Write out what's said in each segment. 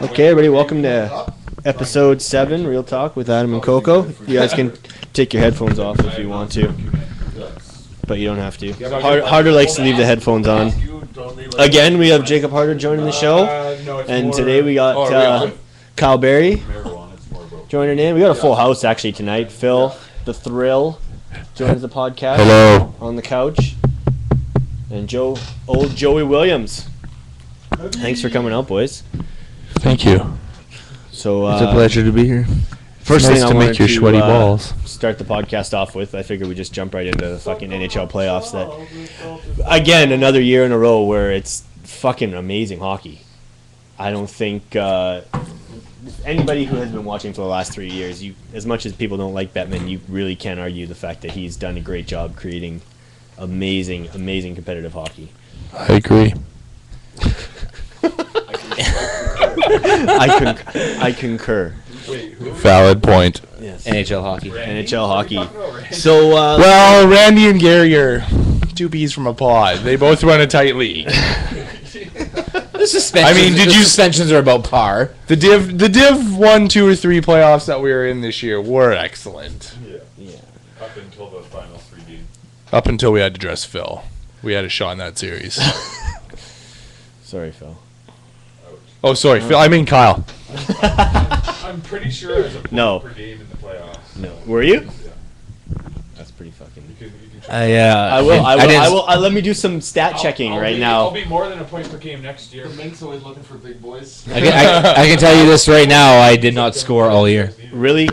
Okay, everybody, welcome to episode 7, Real Talk with Adam and Coco. You guys can take your headphones off if you want to, but you don't have to. Harder likes to leave the headphones on. Again, we have Jacob Harder joining the show, and today we got Kyle Berry joining in. We got a full house actually tonight. Phil, the Thrill, joins the podcast. Hello. On the couch, and old Joey Williams. Thanks for coming out, boys. Thank you. So It's a pleasure to be here. First nice thing to I make wanted your sweaty balls. Start the podcast off with, I figured we just jump right into the fucking NHL playoffs. That again, another year in a row where it's fucking amazing hockey. I don't think anybody who has been watching for the last 3 years, as much as people don't like Bettman, you really can't argue the fact that he's done a great job creating amazing competitive hockey. I agree. I concur. Valid point. Yes. NHL hockey. NHL hockey. So, well, Randy and Gary are two peas from a pod. They both run a tight league. The suspensions are about par. The Div 1, 2, or 3 playoffs that we were in this year were excellent. yeah. Up until the final 3 games. Up until we had to dress Phil. We had a shot in that series. Sorry, Phil. Oh, sorry, Phil. I mean Kyle. I'm pretty sure there's a point No. per game in the playoffs. No. Were you? Yeah. That's pretty fucking. You can try. I will. Let me do some stat checking I'll right be, now. I'll be more than a point per game next year. Mink's always looking for big boys. I can tell you this right now. I did not score all year. Really?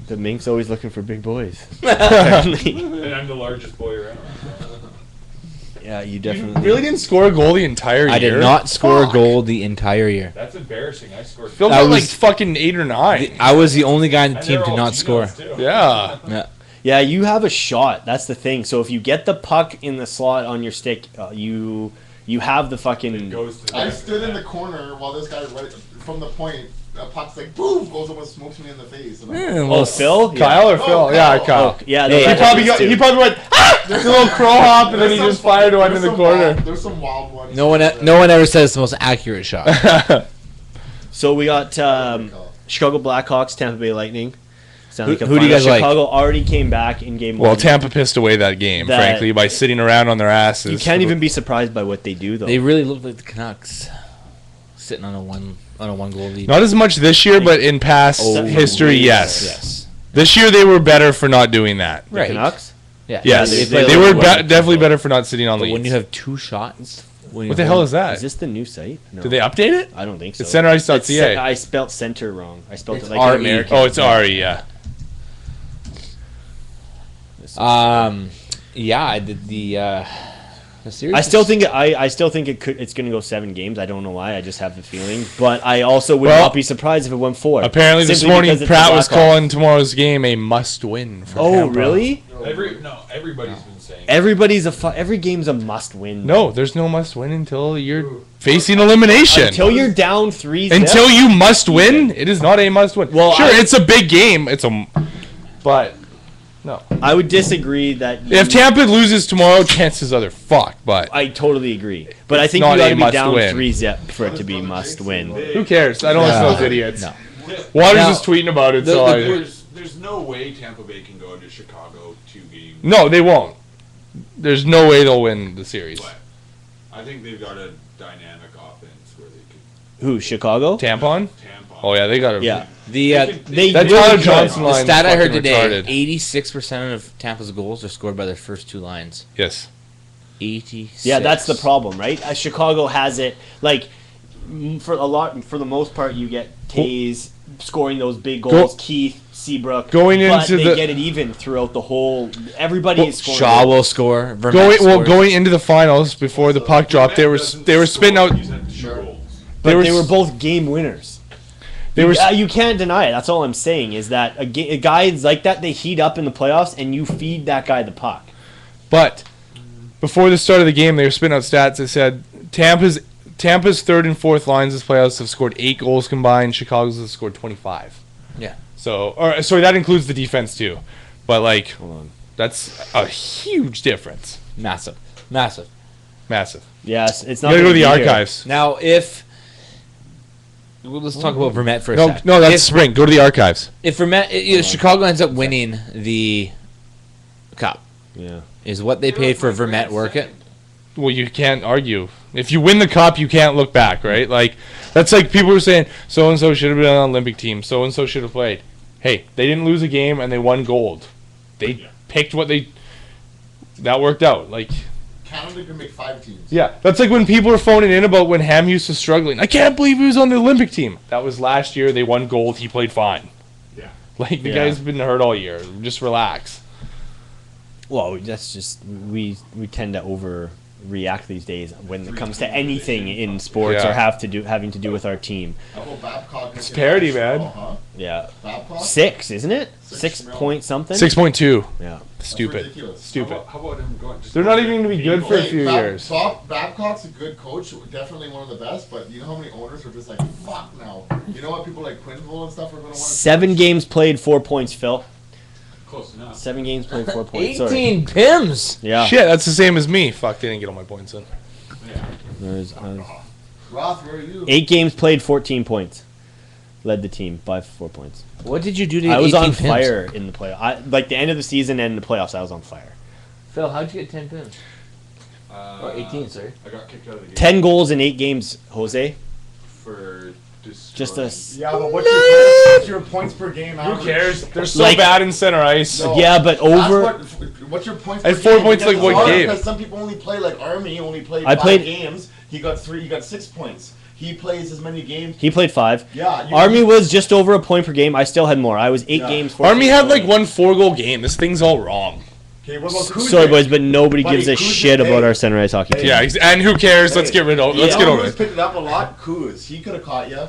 The Mink's always looking for big boys. And I'm the largest boy around. Yeah, you You definitely. really didn't score a goal the entire year? I did not score a goal the entire year. That's embarrassing. I scored. Phil got like fucking 8 or 9. I was the only guy in the And team they're to all not score. Gmails, too. Yeah. Yeah, you have a shot. That's the thing. So if you get the puck in the slot on your stick, you have the It fucking. goes to the I net. stood in the corner while this guy right from the point. A puck's like boom goes up and smokes me in the face. And I'm like, Oh, Phil? Kyle or Oh, Phil? Yeah, Kyle. Kyle. Yeah, Hey, that happens too. He probably went, ah! There's a little crow hop, and then he there's just some- fired one there's in the some corner. wild- There's some wild ones. No one ever says the most accurate shot. So we got Chicago Blackhawks, Tampa Bay Lightning. Sounds like a Who do you final. guys like? Chicago already came back in game Well, one. Tampa pissed away that game, That- frankly, by sitting around on their asses. You can't even be surprised by what they do, though. They really look like the Canucks, sitting on a one goal lead. Not as much this year, but in past history, yes. Yes. This year they were better for not doing that. The Right. Canucks? Yeah. Yes, they they, play were like well. definitely better for not sitting on But leads. when you have 2 shots, What the hell is that? Is this the new site? No. Did they update it? I don't think so. It's centerice.ca. I spelt center wrong. I spelled It's it like an RE. American. Oh, it's Ari, yeah. Yeah, I did the The series I still is- think it's going to go 7 games. I don't know why. I just have the feeling. But I also would Well, not be surprised if it went 4. Apparently this Simply morning because it's the Pratt was Blackhawks. calling tomorrow's game a must-win for Oh, Tampa. really? Everybody's been saying. Every game's a must-win. No, there's no must-win until you're facing elimination. Until you're down 3-0. Until you must win, it is not a must-win. Well, sure, I- it's a big game. But no. I would disagree that If Tampa loses tomorrow, chances are they're fucked. But I totally agree. But I It's think not you got a to be down must-win. 3-0 for it to be must-win. who cares? I don't listen to those idiots. No. Waters Now, is tweeting about it. the- So the- There's no way Tampa Bay can go to Chicago 2 games. no, they won't. There's no way they'll win the series. But I think they've got a dynamic offense where they could Who? Chicago? Tampon? Tampa. Oh yeah, they got to. Yeah. The They That really Tyler could. Johnson the line. stat I heard fucking today: retarded. 86% of Tampa's goals are scored by their first 2 lines. Yes. 86. Yeah, that's the problem, right? Chicago has it like for the most part. You get Tays scoring those big goals, Keith, Seabrook, Going but into they the- get it even throughout the whole. Everybody is scoring. Shaw will score. Vermette Going scores. going into the finals before the puck dropped, they were spitting out. He's had 2 goals. but they they were were both game winners. They were. You can't deny it. That's all I'm saying is that a guys like that they heat up in the playoffs and you feed that guy the puck. But before the start of the game, they were spitting out stats that said Tampa's third and fourth lines this playoffs have scored 8 goals combined. Chicago's has scored 25. Yeah. So, or sorry, that includes the defense too. But like, Hold on. that's a huge difference. Massive. Massive. Yes, it's You not. gotta go to gonna the be here. archives. Now, let's talk about Vermette for a No, second. no, that's spring. Go to the archives. If Vermette, Chicago ends up winning the cup, Yeah. is what they paid for Vermette work it? Well, you can't argue. If you win the cup, you can't look back, right? Like, that's like people were saying, so and so should have been on the Olympic team. So and so should have played. Hey, they didn't lose a game and they won gold. They picked what they. That worked out. Like, Canada can make 5 teams. yeah, that's like when people were phoning in about when Ham Hughes was struggling. I can't believe he was on the Olympic team. That was last year. They won gold. He played fine. Yeah. Like, the Yeah. guy's been hurt all year. Just relax. Well, that's just we tend to overreact these days when it comes to anything in sports Yeah. or having to do with our team. How about Babcock? It's parity, man. Huh? Yeah, Babcock? 6, isn't it? 6 6 mil. point something. 6.2. Yeah. That's Stupid. ridiculous. Stupid. How about him going? Just They're not even going to be good for a few years. Babcock's a good coach, definitely one of the best, but you know how many owners are just like, fuck now. You know what people like Quinville and stuff are going to want to 7 games played, 4 points, Phil. Close enough. 7 games played, 4 points. Sorry. 18 pims. Yeah. Shit, that's the same as me. Fuck, they didn't get all my points in. There's, Roth, where are you? 8 games played, 14 points. Led the team by 4 points. What did you do to I get was 18 on pims? fire in the playoffs. Like the end of the season and the playoffs, I was on fire. Phil, how'd you get 10 pims? Or 18, sorry. I got kicked out of the game 10 goals in 8 games, Jose. for Just destroying- a. Yeah, but what's your points per game average? Who cares? They're so Like- bad in center ice. No. Yeah, but That's over. what's your points At per 4 game? points, Because like, what it's hard game? Because some people only play, like Army only played I 5 played- games. He got 3, he got 6 points. He plays as many games. He played 5. Yeah. Army was just over a point per game. I still had more. I was 8 Yeah. games. Army 14 had like points. 1 4-goal game. This thing's all wrong. Okay, what about Kuzma? Sorry, boys, but nobody Buddy, gives a Kuzma, shit about hey. our center ice hockey team. Yeah, and who cares? Let's get rid of. Let's get over Who's it. picked it up a lot? Kuz. He could have caught you.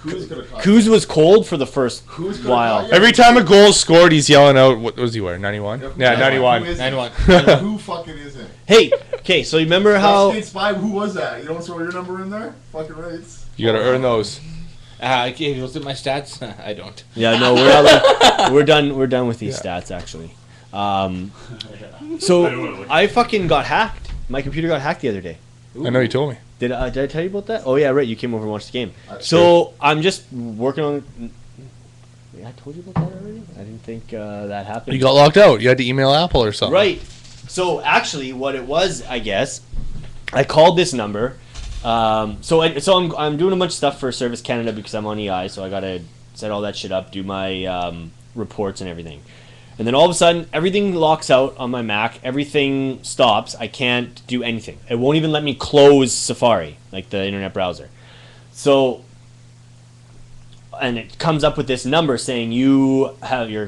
Kuz could have caught Kuz was cold for the first Kuz could've while. caught you. Every time a goal is scored, he's yelling out. What was he wearing? 91. Yeah, 91. Who is it? 91. Who fucking is it? Hey, okay, so you remember how? State Spy, who was that? You don't throw your number in there? Fucking rights. You gotta earn those. Okay, you looked at my stats? I don't. Yeah, no, we're not. Like, we're done. We're done with these stats actually. So I fucking got hacked. My computer got hacked the other day. I know you told me. Did I tell you about that? Oh yeah, right. You came over and watched the game. So I'm just working on. I told you about that already. I didn't think that happened. You got locked out. You had to email Apple or something. Right. So actually, what it was, I guess, I called this number. So I'm doing a bunch of stuff for Service Canada because I'm on EI. So I gotta set all that shit up, do my reports and everything. And then all of a sudden, everything locks out on my Mac. Everything stops. I can't do anything. It won't even let me close Safari, like the internet browser. So, and it comes up with this number saying your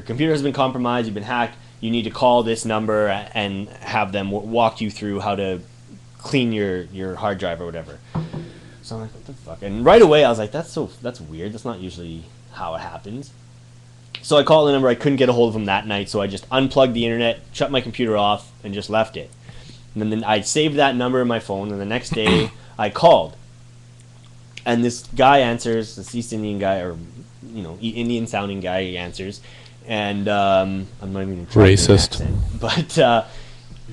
computer has been compromised. You've been hacked. You need to call this number and have them walk you through how to clean your hard drive or whatever. So I'm like, what the fuck? And right away I was like, that's weird. That's not usually how it happens. So I called the number. I couldn't get a hold of him that night, so I just unplugged the internet, shut my computer off, and just left it. And then I saved that number in my phone, and the next day I called. And this guy answers, this East Indian guy, or Indian-sounding guy answers, and I'm not even trying to do an Racist. accent, but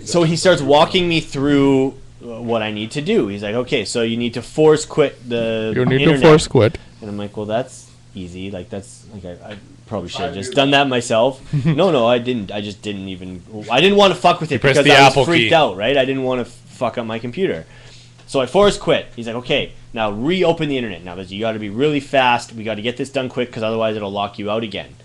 so he starts walking me through what I need to do. He's like, okay, so you need to force quit the You need internet. to force quit. And I'm like, well, that's easy. Like, that's like I probably should have just done that myself. No, I didn't. I just didn't even. I didn't want to fuck with it pressed because the I Apple was freaked key. out, right? I didn't want to fuck up my computer. So I forced quit. He's like, okay, now reopen the internet. Now you got to be really fast. We got to get this done quick because otherwise it'll lock you out again.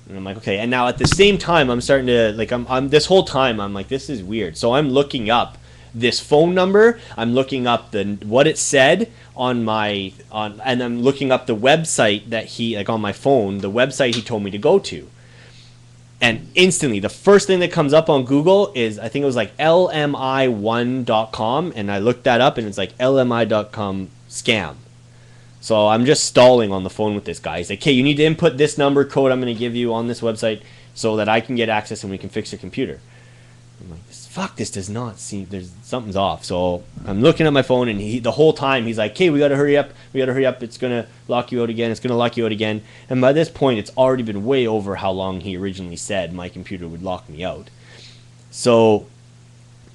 And I'm like, okay. And now at the same time, I'm starting to like, I'm this whole time I'm like, this is weird. So I'm looking up this phone number. I'm looking up what it said and I'm looking up the website that he, like on my phone, the website he told me to go to. And instantly, the first thing that comes up on Google is, I think it was like lmi1.com, and I looked that up, and it's like lmi.com scam. So I'm just stalling on the phone with this guy. He's like, "Okay, you need to input this number code I'm going to give you on this website so that I can get access and we can fix your computer." I'm like, this does not seem, something's off. So I'm looking at my phone, and the whole time he's like, "Hey, we got to hurry up. It's going to lock you out again. And by this point, it's already been way over how long he originally said my computer would lock me out. So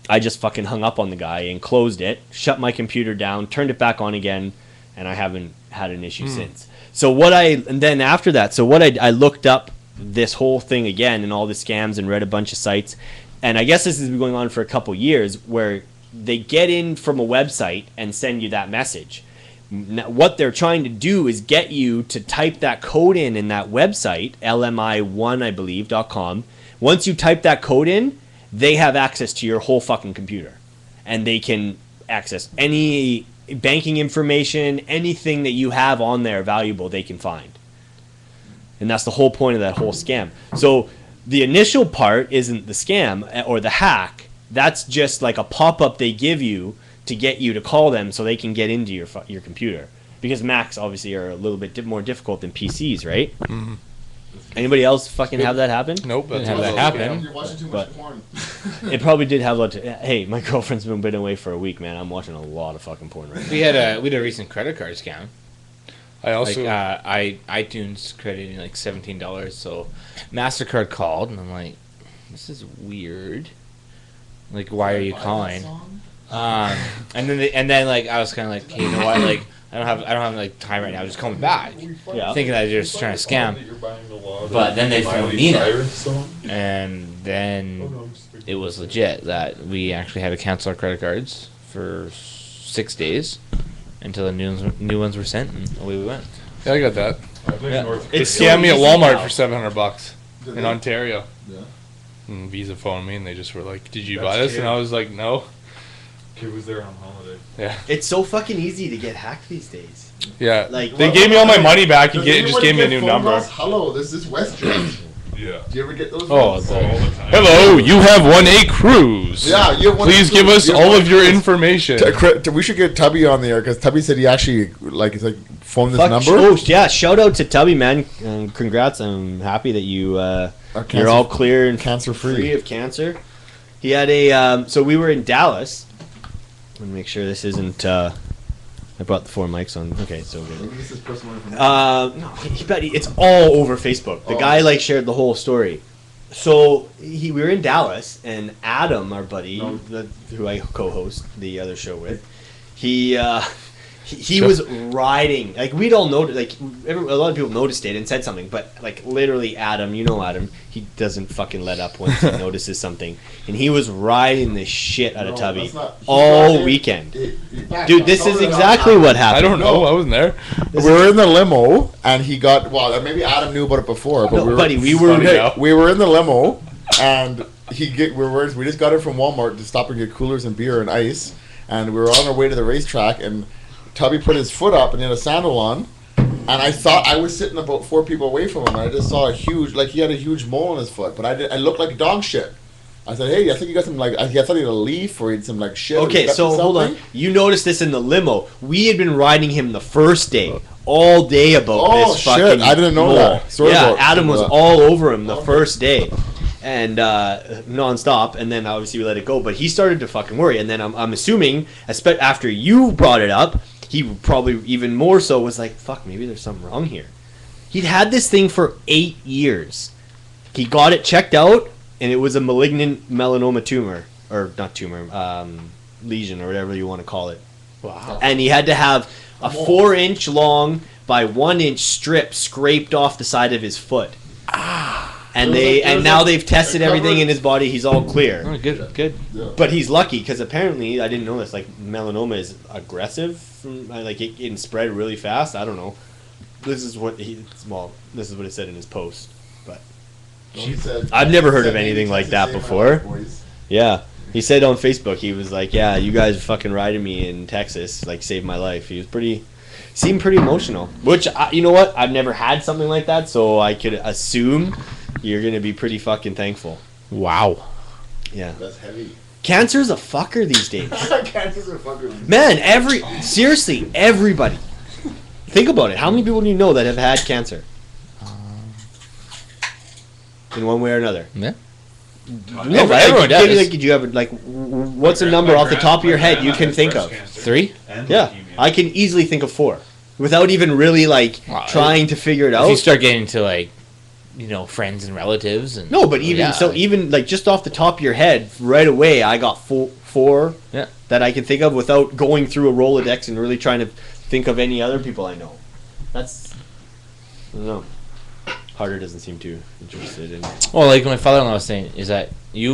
I just fucking hung up on the guy and closed it, shut my computer down, turned it back on again, and I haven't had an issue since. So then after that, I looked up this whole thing again and all the scams and read a bunch of sites. And I guess this has been going on for a couple years where they get in from a website and send you that message. Now, what they're trying to do is get you to type that code in that website, lmi1, I believe, .com. Once you type that code in, they have access to your whole fucking computer. And they can access any banking information, anything that you have on there valuable they can find. And that's the whole point of that whole scam. So the initial part isn't the scam or the hack. That's just like a pop-up they give you to get you to call them so they can get into your computer. Because Macs obviously are a little bit more difficult than PCs, right? Mm-hmm. Anybody else fucking have that happen? Nope, Didn't that's have what that I was happen. You're watching too But- much porn. It probably did have a lot to... Hey, my girlfriend's been away for a week, man. I'm watching a lot of fucking porn right now. We had a recent credit card scam. I also iTunes crediting like $17. So MasterCard called, and I'm like, this is weird. Like, why are you calling? And then like I was kind of like, hey, you know what? Like, I don't have like time right now. Just call me back. Yeah. Thinking that they're just trying to scam. But then they phoned Nina, and then it was legit that we actually had to cancel our credit cards for 6 days until the new ones were sent, and away we went. yeah, I got that. Yeah. They It's so scammed me at easy Walmart now. for $700 Did in they? Ontario. Yeah. And Visa phoned me, and they just were like, "Did you That's buy this?" kid. And I was like, "No." Kid was there on holiday. Yeah, It's so fucking easy to get hacked these days. yeah. Like, They what- gave me all my money back and Does just anybody gave me a get new phone number. calls? Hello, this is WestJet. Yeah. Do you ever get those? Oh, calls? All the time. hello, you have won a cruise. Yeah, you have one Please of give those- us you have all one of your those- information. We should get Tubby on the air because Tubby said he actually phoned this Fuck, number. oh, yeah, shout out to Tubby, man. Congrats. I'm happy that you're all clear and cancer-free. free of cancer. He had a so we were in Dallas. Let me make sure this isn't I brought the 4 mics on. Okay, so good. Maybe this is personal information. No, it's all over Facebook. The Oh. guy like shared the whole story. So we were in Dallas, and Adam, our buddy, who I co-host the other show with, he was riding. Like we'd all noticed. Like a lot of people noticed it and said something, but like literally Adam, Adam, he doesn't fucking let up once he notices something, and he was riding the shit out of No, Tubby that's not- he's all not there. weekend. Back Dude, up. this is Cover it up. exactly what happened. I don't know. I wasn't there. We were in the limo, and he got maybe Adam knew about it before, but No, buddy, we were- Funny now. we were in the limo, and we just got it from Walmart to stop and get coolers and beer and ice, and we were on our way to the racetrack, and Tubby put his foot up and he had a sandal on, and I thought I was sitting about 4 people away from him, and I just saw he had a huge mole on his foot, but I looked like dog shit. I said, hey, I think you got some, like, I thought he had a leaf or he had some, like, shit. or Okay, he got so hold on. something. You noticed this in the limo. We had been riding him the first day, all day about Oh, this shit. fucking I didn't know mole. that. Sorry Yeah, about- Adam was about that. all over him the first day, and nonstop. And then obviously we let it go. But he started to fucking worry. And then I'm assuming, after you brought it up, he probably even more so was like, "Fuck, maybe there's something wrong here." He'd had this thing for 8 years. He got it checked out, and it was a malignant melanoma tumor, or not tumor, lesion, or whatever you want to call it. Wow. And he had to have a 4-inch long by 1-inch strip scraped off the side of his foot. And now they've tested everything in his body. He's all clear. Oh, good. But he's lucky because apparently I didn't know this. Like melanoma is aggressive, like it can spread really fast. I don't know. This is what this is what it said in his post. But He said- I've never heard he of said, anything "Maybe like to that save my before." life, boys." yeah, he said on Facebook he was like, "Yeah, you guys fucking riding me in Texas, like saved my life." He was seemed pretty emotional. Which you know what? I've never had something like that, so I could assume you're gonna be pretty fucking thankful. Wow. Yeah. That's heavy. Cancer's a fucker these days. Cancer's a fucking... Man, seriously, everybody. Think about it. How many people do you know that have had cancer? In one way or another. Yeah. No, but everyone does. Do you have what's a number off the top of your head you can think of? 3? Yeah, I can easily think of 4, without even really Wow, trying to figure it If you out. start getting to friends and relatives and No, but even just off the top of your head, right away, I got four Yeah. that I can think of without going through a Rolodex and really trying to think of any other people I know. I don't know. Harder doesn't seem too interested in. Well, like my father-in-law was saying, is that he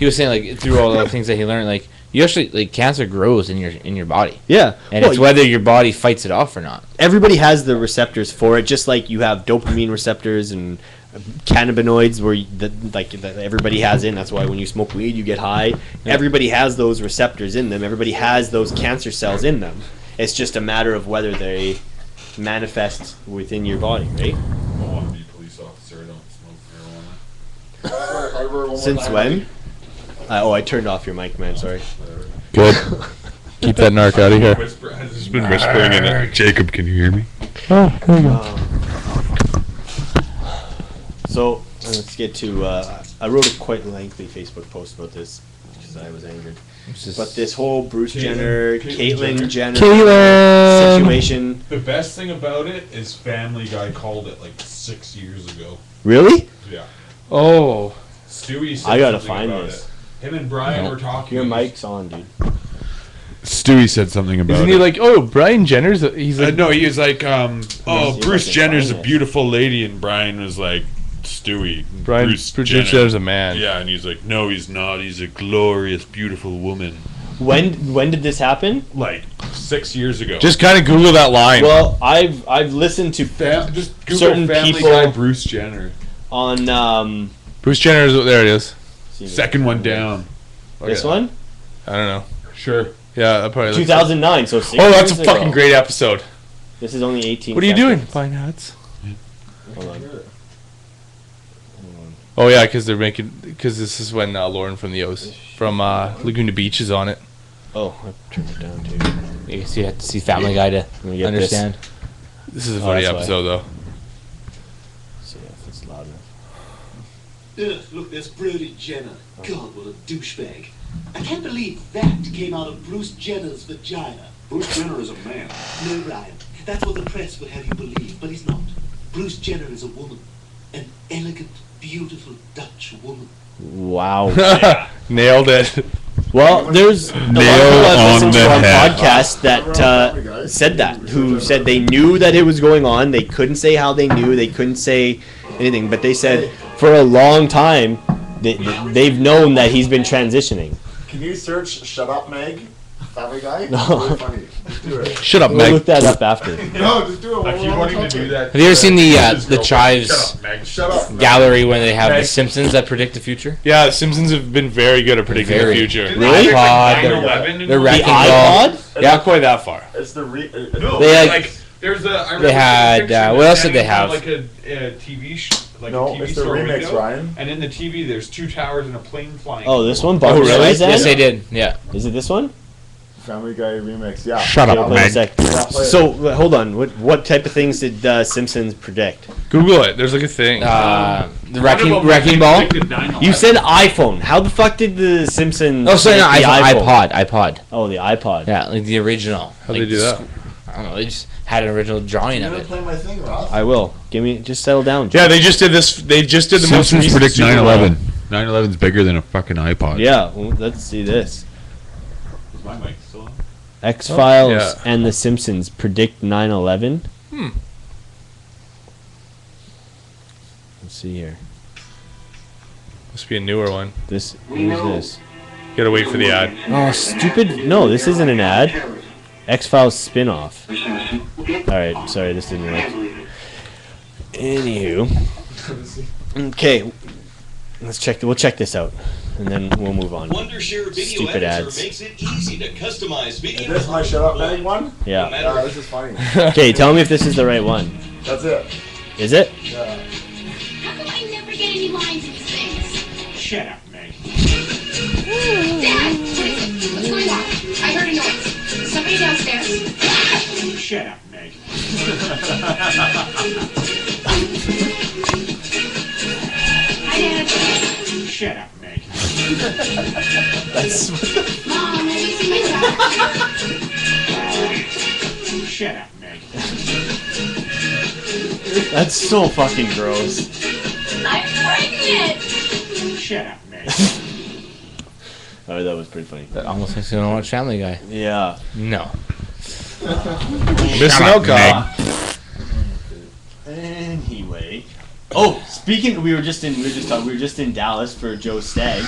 was saying like through all the things that he learned, like you actually cancer grows in your body, Yeah, and well, it's whether your body fights it off or not. everybody has the receptors for it, just like you have dopamine receptors and cannabinoids, where that everybody has in. That's why when you smoke weed, you get high. Yeah. Everybody has those receptors in them. Everybody has those cancer cells in them. It's just a matter of whether they manifest within your body, right? I want to be a police officer. I don't smoke marijuana. Since when? I turned off your mic, man. Sorry. Good. Keep that narc out of here. Whisper, has just been whispering in it. Jacob, can you hear me? Oh, there you go. So let's get to. I wrote a quite lengthy Facebook post about this because I was angered. But this whole Bruce Jenner, Caitlyn Jenner situation. The best thing about it is Family Guy called it like 6 years ago. Really? Yeah. Oh. Stewie said I gotta something find about this. it. Him and Brian were talking. Your mic's on, dude. Stewie said something about Isn't he like, oh, Brian Jenner's? He's like, no, he was like, oh, see if Bruce I can Jenner's a find it. beautiful lady, and Brian was like, Stewie. Brian Bruce Jenner's a man. Yeah, and he's like, no, he's not. He's a glorious, beautiful woman. When did this happen? Like 6 years ago. Just kind of Google that line. Well, I've listened to just Google certain Family people- Guy Bruce Jenner. on Bruce Jenner's, there it is. Second one down. this one, I don't know. Sure. Yeah, that probably looks 2009. So 6 Oh, that's a years fucking ago. great episode. This is only 18. What are you doing? seconds. Buying hats. Hold on. Oh yeah, because this is when Lauren from Laguna Beach is on it. Oh, I turned it down too. You have to see Family Guy to Let me get understand. This is a funny that's why. episode though. See if it's loud enough. Ugh, look, there's Brody Jenner. God, what a douchebag. I can't believe that came out of Bruce Jenner's vagina. Bruce Jenner is a man. No, Brian. That's what the press would have you believe, but he's not. Bruce Jenner is a woman. An elegant, beautiful Dutch woman. Wow. Nailed it. Well, there's a lot of people I've listened to on podcasts that said that, who said they knew that it was going on. They couldn't say how they knew. They couldn't say anything. But they said for a long time, they've known that he's been transitioning. Can you search "Shut Up, Meg"? Family Guy. No. It's really funny. Just do it. Shut up, We'll Meg. look that up after. No, just do it. I keep wanting to do that. Have you ever seen the Shut up, Chives Meg. Shut up. Meg. gallery when they have Meg. the Simpsons that predict the future? Yeah, the Simpsons have been very good at predicting the Very. future. Really? iPod, 9/11 they're The wrecking iPod? ball. Not quite that far. It's the No, They like There's a. I They had, what else did they have? Like a TV like No, a TV it's the store remix, window, Ryan. And in the TV, there's 2 towers and a plane flying. Oh, this one? Oh, Barbra really? Streisand? Yes, they did. Yeah. Is it this one? Family Guy remix. Yeah. Shut Okay, I'll up, play in a Meg. sec. play it. So hold on. What type of things did Simpsons predict? Google it. There's like a thing. The wrecking ball. You said iPhone. How the fuck did the Simpsons? Oh, sorry, no, predict the iPod. Oh, the iPod. Yeah, like the original. How'd like they do that? I don't know. They just had an original drawing You of gonna it. play my thing, Ross? I will. Just settle down. Yeah, they just did this. They just did the most Simpsons recent predict Super 9/11. 9/11's bigger than a fucking iPod. Yeah. Well, let's see this. Is my mic still on? X Files yeah. and The Simpsons predict 9/11. Let's see here. Must be a newer one. This. Who's this? Gotta wait for the ad. Oh, stupid! No, this isn't an ad. X Files spin-off. All right, sorry, this didn't work. Anywho, okay, let's check. We'll check this out, and then we'll move on. Wondershare Video Stupid Editor ads. makes it easy to customize video. Is this my Shut Up Meg one? Yeah. Yeah, this is funny. Okay, tell me if this is the right one. That's it. Is it? Yeah. How come I never get any lines in these things? Shut up, Meg. Dad! What is it? What's going on? I heard a noise. Somebody downstairs. Shut up, Meg. Hi, Dad. Shut up, Meg. Mom, have you seen my dog? Shut up, Meg. That's so fucking gross. I'm pregnant! Shut up, Meg. Oh, that was pretty funny. That almost makes me want to watch Family Guy. Yeah. No. Missing out, Kyle. Anyway. Oh, speaking, we were just in Dallas for Joe Stagg.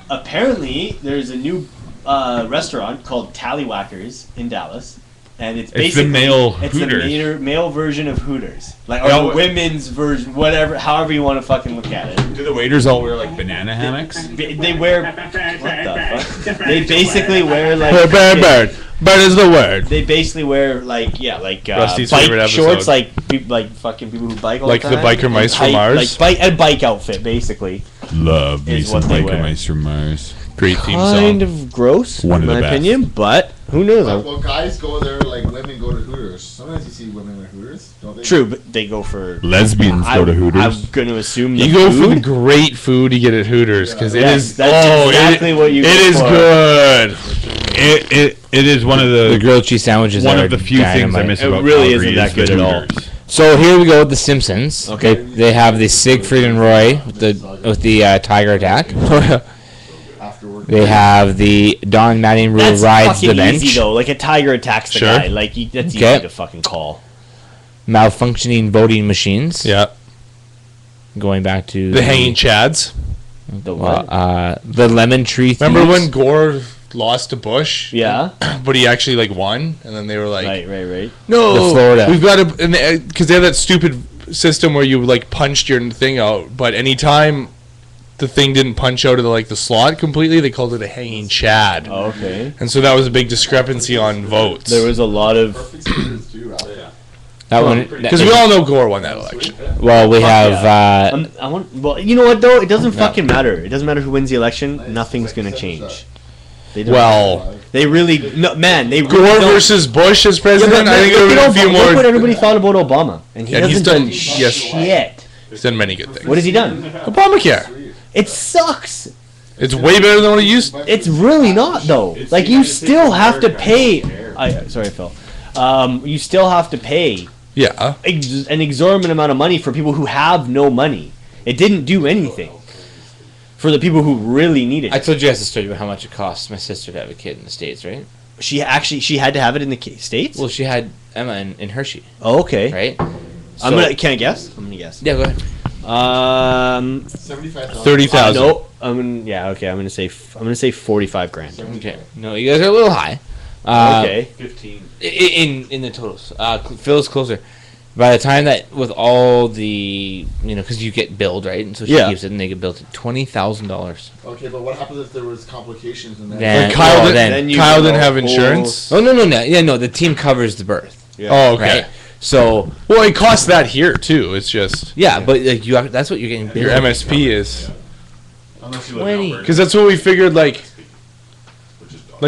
Apparently, there's a new restaurant called Tallywhackers in Dallas, and it's basically the male it's Hooters. the male version of Hooters, like or Yeah, the women's version, whatever, however you want to fucking look at it. Do the waiters all wear like banana hammocks? They wear what the fuck? They basically wear like Bird is the word. They basically wear like Rusty's bike favorite shorts, episode. like fucking people who bike all Like the the time. biker mice from Mars? like a bike outfit basically. Love me Is some what they Biker wear. Mice from Mars. Great theme Kind song. of gross, One in of my the best. opinion, but who knows? Well, guys go there like women go to Hooters. Sometimes you see women at Hooters, don't they? True, but they go for Lesbians go to Hooters. I'm going to assume You go for the great food you get at Hooters because it Yes, is. that's exactly what you It go is for. good. It is one of The the grilled cheese sandwiches one are of the few things I dynamite. miss It about really Calgary isn't that is the good at all. Hooters. So here we go with The Simpsons. Okay. They have the Siegfried and Roy with the tiger attack. Afterward. They have the Don Mattingly That's rides the fucking bench. easy though. Like a tiger attacks the Sure. guy. Like that's Okay. easy to fucking call. Malfunctioning voting machines. Yeah. Going back to The hanging chads. The what? the lemon tree. Remember thieves. when Gore lost to Bush? Yeah. But he actually like won, and then they were like, Right. "No, The Florida. we've got to," because they have that stupid system where you like punched your thing out, but anytime the thing didn't punch out of the slot completely, they called it a hanging chad, Okay. and so that was a big discrepancy on votes. There was a lot of Perfect speakers too, Ralph. that one? Because we all know Gore won that election. Well, we have. well, you know what though? It doesn't fucking matter. It doesn't matter who wins the election. Nothing's gonna change. They don't- Well, they really no man. They Gore really don't- versus Bush as Yeah, but president, I think there look would at be a few Look what more. everybody thought about Obama, and he And he's hasn't done done- yes. shit. He's done many good things. What has he done? Obamacare. It sucks. It's way better than what he used. It's really not though. Like you still have to pay. Sorry, Phil. You still have to pay Yeah. an exorbitant amount of money for people who have no money. It didn't do anything for the people who really need it. I told you guys the story about how much it costs my sister to have a kid in the States, right? She had to have it in the States. Well, she had Emma in Hershey, Oh, okay. right? Can I guess? I'm gonna guess. Yeah, go ahead. 75,000. 30,000. No. Okay. I'm gonna say 45 grand. Okay. No, you guys are a little high. Okay. 15. In the totals, Phil's closer. By the time that with all the because you get billed, right, and so she Yeah. keeps it, and they get billed at $20,000. Okay, but what happens if there was complications and then? Then- Kyle, well, didn't, then then you Kyle go didn't have whole- insurance. Oh no, yeah, no, the team covers the birth. Oh, okay. Right. So Well, it costs that here too. It's just yeah, but like you have, that's what you're getting. your billed. MSP is Unless you 20. because that's what we figured. Like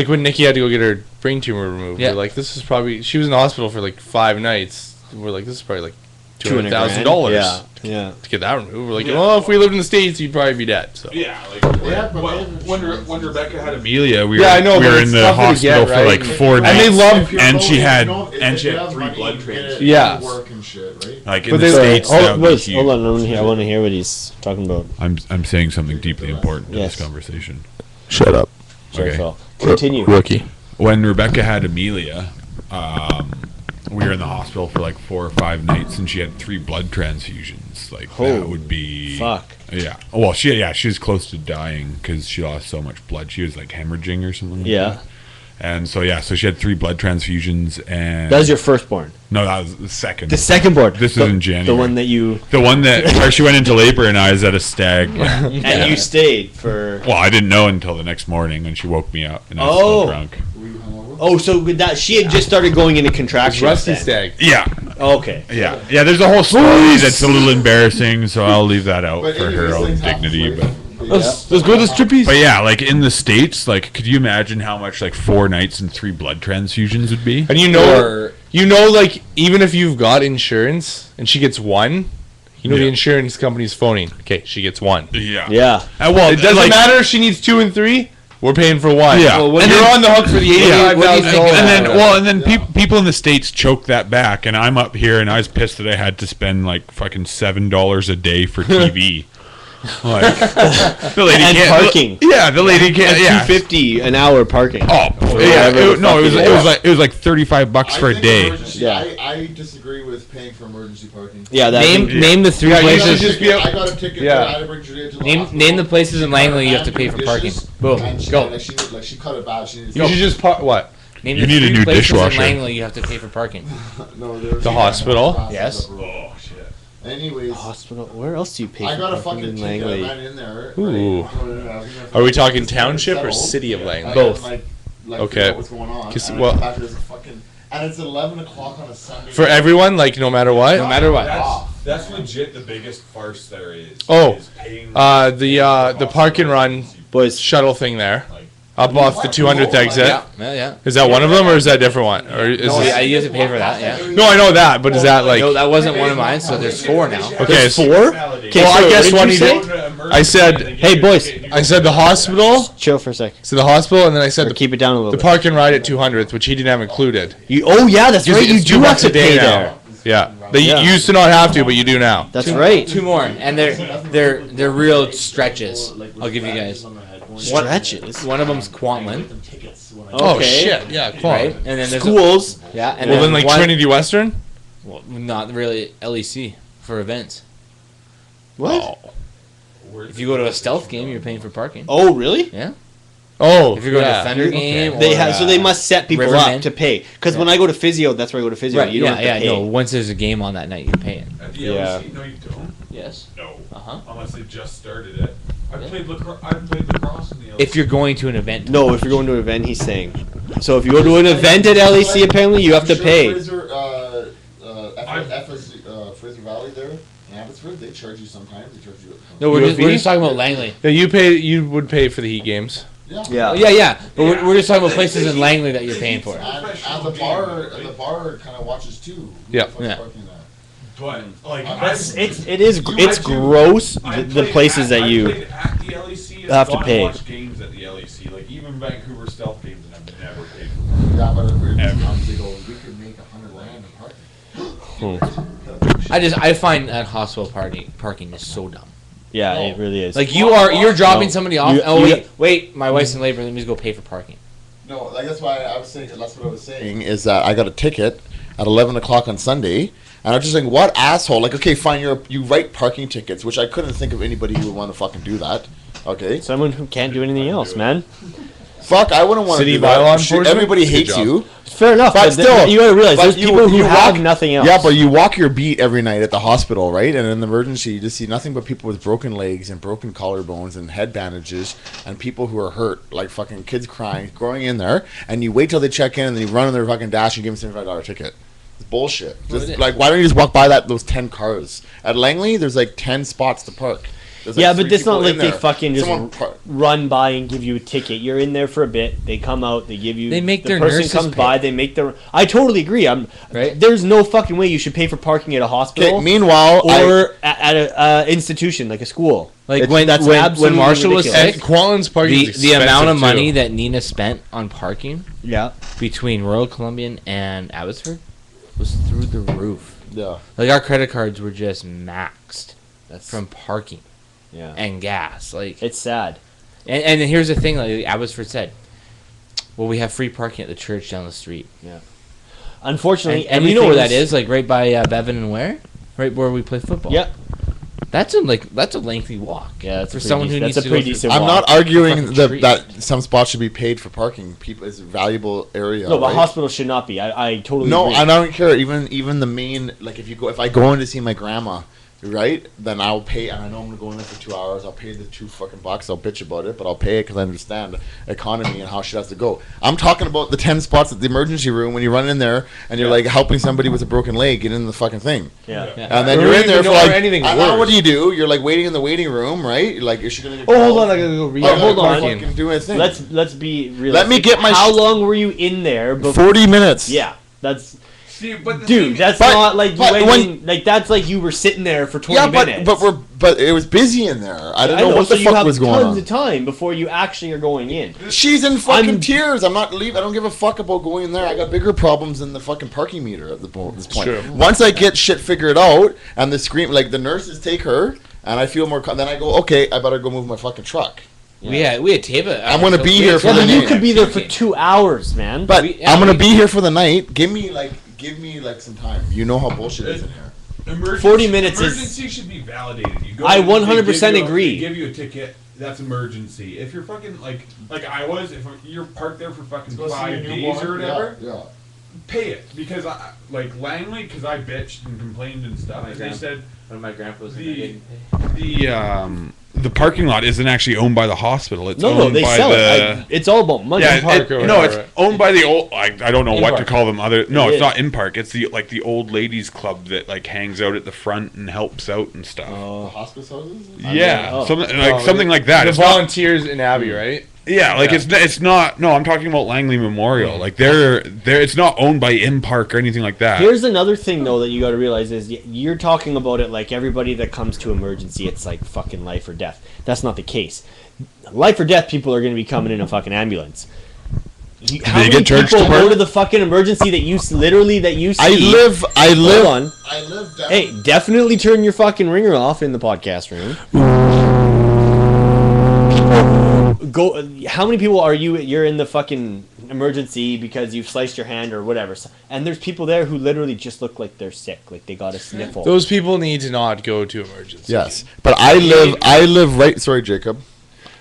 when Nikki had to go get her brain tumor removed. Yeah. We're like, this is probably she was in the hospital for like 5 nights. We're like, this is probably like $200,000 Yeah, yeah. to get that removed. We're like, well, if we lived in the States, you'd probably be dead. So Yeah, like Yeah, but when Rebecca had a Amelia, we Yeah, were, I know, we but were it's in the tougher to hospital get, for like right? 4 And nights. they love- If you're and she low, had- you know, if and she you had have 3 money, blood you get it transfusions. Yeah. work and shit, right? Like in But the they- States, that Hold, would be Liz, huge. hold on. I want to hear what he's talking about. I'm saying something deeply important to Yes. this conversation. shut up, Sorry, Okay. Phil. Continue. rookie. When Rebecca had Amelia, we were in the hospital for like 4 or 5 nights, and she had 3 blood transfusions. Like Oh, that would be Fuck. Yeah. Well, she was close to dying because she lost so much blood. She was like hemorrhaging or something. Like Yeah. that. And so so she had 3 blood transfusions, and That was your firstborn. no, that was the second. The second born. This the, was in January. The one that you The one that where she went into labor, and I was at a stag. and you stayed for. Well, I didn't know until the next morning when she woke me up, and I was Oh. still drunk. Oh, so with that she had just started going into contractions. Rusty then. stag. Yeah, Okay. yeah. There's a whole story that's a little embarrassing, so I'll leave that out But for anyways, her own things happen, dignity. right? But Let's go to the strippies. But yeah, like in the States, like could you imagine how much like 4 nights and 3 blood transfusions would be? And like even if you've got insurance and she gets 1, the Yeah. insurance company's phoning. Okay, she gets 1. Yeah. Yeah. Well, It doesn't matter if she needs 2 and 3. We're paying for 1. Yeah. Well, and you're on the hook for the Yeah. $85,000. And then people in the States choke that back, and I'm up here, and I was pissed that I had to spend like fucking $7 a day for TV. Like the lady And can't. parking. Yeah, the lady can't. Yeah. $2.50 an hour parking. Oh, yeah. It was like $35 for a day. Yeah. I disagree with paying for emergency parking. Yeah, that Name the 3 Yeah, you places. should just be I got a ticket. Yeah. I had to bring Julia to the Name hospital. the places in Langley you have to pay for parking. Boom. And she, Go. Like she cut it bad. She needs You should just what? Name You the need a 3 new places dishwasher. in Langley you have to pay for parking. The hospital? Yes. oh shit. Anyways, hospital. Where else do you pay I for got a parking fucking in ticket. I Langley? ran in there. Ooh. Right? Are we talking township or city of Langley? Both. Like, Okay. figure out what's going on. 'Cause, And well- I come back, there's a fucking, and it's 11 o'clock on a Sunday. For everyone, like no matter what. No matter what. That's legit the biggest farce there is. Oh, is paying the park and run Boys, shuttle thing there, up off the 200th exit. Yeah. Is that one of them, or is that a different one? Or is No, this- yeah, you have to pay for that. Yeah. No, I know that, but is that like? No, that wasn't one of mine. So there's 4 now. Okay, so 4? Well, I so guess what one did he you say? did. I said, Hey, boys. I said the hospital. Chill for a sec. So the hospital, and then I said Or the, keep it down a little the bit. park and ride at 200th, which he didn't have included. Oh yeah, that's right. You It's do have $2 to a day pay now. there. Yeah, they Yeah. used to not have to, but you do now. That's right. 2 more, and they're real stretches. I'll give you guys. Stretches. One of them's Kwantlen, Oh Okay. shit! Yeah, cool. right? And then there's Schools. Yeah, and Well, then like one, Trinity Western. Well, not really LEC for events. What? If you go to a stealth game, you're paying for parking. Oh really? Yeah. Oh, If you're going to yeah. a Thunder game, They or, have, so they must set people Riverman. up to pay. Because when I go to physio, that's where I go to physio. Right, You don't yeah, have to yeah. pay. No, once there's a game on that night, you pay it. At the Yeah. LEC? No, you don't. Yes. No. Uh huh. Unless they just started it. I've Yeah. played lacrosse in the LEC. If you're going to an event. No, if you're going to an event, he's saying. So if you go to an event at LEC, apparently you have to pay. Fraser, Fraser Valley there in Abbotsford, they charge you sometimes. They charge you. No, we're UFV? just talking about Langley. Yeah, you would pay for the Heat games. Yeah. Yeah. Oh, yeah. But we're just talking about places in Langley that you're paying for. And the bar kind of watches too. Yeah. Yeah. But like It's gross. The places that you at the LEC, have to pay. Watch games at the LEC, like even Vancouver Stealth games, and I've never paid for them. Yeah, but if we're Ever. they go, we could make $100,000 in parking. I find that hospital parking is so dumb. yeah, it really is. Like you're dropping somebody off. You- Oh you- wait, my wife's in labor. Let me just go pay for parking. No, like that's why I was saying. That's what I was saying. Is that I got a ticket at 11 o'clock on Sunday, and I'm just saying, what asshole? Like, okay, fine, you write parking tickets, which I couldn't think of anybody who would want to fucking do that. Okay, someone who can't do anything else, man. fuck, I wouldn't want to City do that. bylaw Shit, enforcement? everybody Good hates job. you. Fair enough, But but still, you gotta realize but there's people who have walk- nothing else. Yeah, but you walk your beat every night at the hospital, right? And in the emergency, you just see nothing but people with broken legs and broken collarbones and head bandages and people who are hurt, like fucking kids crying, going in there, and you wait till they check in and then you run on their fucking dash and give them a $75 ticket. It's bullshit. Just, like, why don't you just walk by those 10 cars? At Langley, there's like 10 spots to park. There's, like, Yeah, 3 but it's not people like in they there. fucking just Someone run by and give you a ticket. You're in there for a bit. They come out. They give you. They make the their person nurses comes pay. by. They make their. I totally agree. Right. There's no fucking way you should pay for parking at a hospital. Okay, meanwhile, or at a institution like a school. Like It's- when that's when absolutely Marshall was ridiculous. sick, And Quanland's parking the amount of money that Nina spent on parking Yeah. between Royal Columbian and Abbotsford was through the roof. yeah. Like our credit cards were just maxed That's from parking yeah. and gas. Like, It's sad. and here's the thing: like Abbotsford said, well, we have free parking at the church down the street, Unfortunately, and you know where that everything's- is, like right by Bevan and Ware, right where we play football. Yeah. That's a lengthy walk. Yeah, that's for a pretty someone who decent- needs that's to a pretty go decent through. I'm walk. not arguing Fucking that, trees. that some spots should be paid for parking. People, it's a valuable area. No, but right? hospitals should not be. I totally No, agree. I don't care. Even the main, like, if I go in to see my grandma, right, then I'll pay, and I know I'm gonna go in there for 2 hours. I'll pay the $2 I'll bitch about it, but I'll pay it because I understand economy and how shit has to go. I'm talking about the 10 spots at the emergency room when you run in there and you're like helping somebody with a broken leg get in the fucking thing. Yeah. And then Or you're in even there for or like anything I don't know worse. what do you do? You're like waiting in the waiting room, right? You're like, is she gonna get Oh, hold called? on, I gotta go read. Oh, hold on. fucking do a thing. Let's be real. Let me get my How sh- long were you in there before? 40 minutes. Yeah, that's. See, but the Dude, thing- that's But- not like you but went when- in, like that's like you were sitting there for 20 Yeah, minutes. but it was busy in there. I don't know what so the you fuck have was going tons on. of time before you actually are going in. She's in fucking I'm- tears. I'm not leaving. I don't give a fuck about going in there. I got bigger problems than the fucking parking meter at this point. true. Once I get shit figured out and the scream, like the nurses take her, and I feel more. Then I go, okay, I better go move my fucking truck. We had Tava. I'm gonna be here for Yeah, the but you night. could be there for 2 hours, man. But yeah, I'm gonna we- be here for the night. Give me like some time. You know how bullshit is in here. 40 minutes is- emergency should be validated. You go I in, they 100% give you agree. They give you a ticket. That's emergency. If you're fucking like I was, if you're parked there for fucking 5 days or whatever, Yeah. pay it because I like Langley because I bitched and complained and stuff. And they said One of my grandpas the parking lot isn't actually owned by the hospital. It's no, owned they by sell the, it. It's all about money. Yeah, Park or no, whatever. it's owned by the old. I don't know what to Park. call them. No, It it's is. not in park. It's the old ladies club that like hangs out at the front and helps out and stuff. The hospice houses. Yeah, Oh. something like that. The It's not, volunteers in Abbey, right? yeah, like it's not. No, I'm talking about Langley Memorial. Like they're it's not owned by Impark or anything like that. Here's another thing though that you got to realize is you're talking about it like everybody that comes to emergency, it's like fucking life or death. That's not the case. Life or death people are going to be coming in a fucking ambulance. How they many get charged people to park? go to the fucking emergency that you literally that you see? I live. Hold on. I live down. Hey, definitely turn your fucking ringer off in the podcast room. Go. How many people are you? You're in the fucking emergency because you've sliced your hand or whatever, and there's people there who literally just look like they're sick, like they got a sniffle. Those people need to not go to emergency. Yes, but I live right. Sorry, Jacob.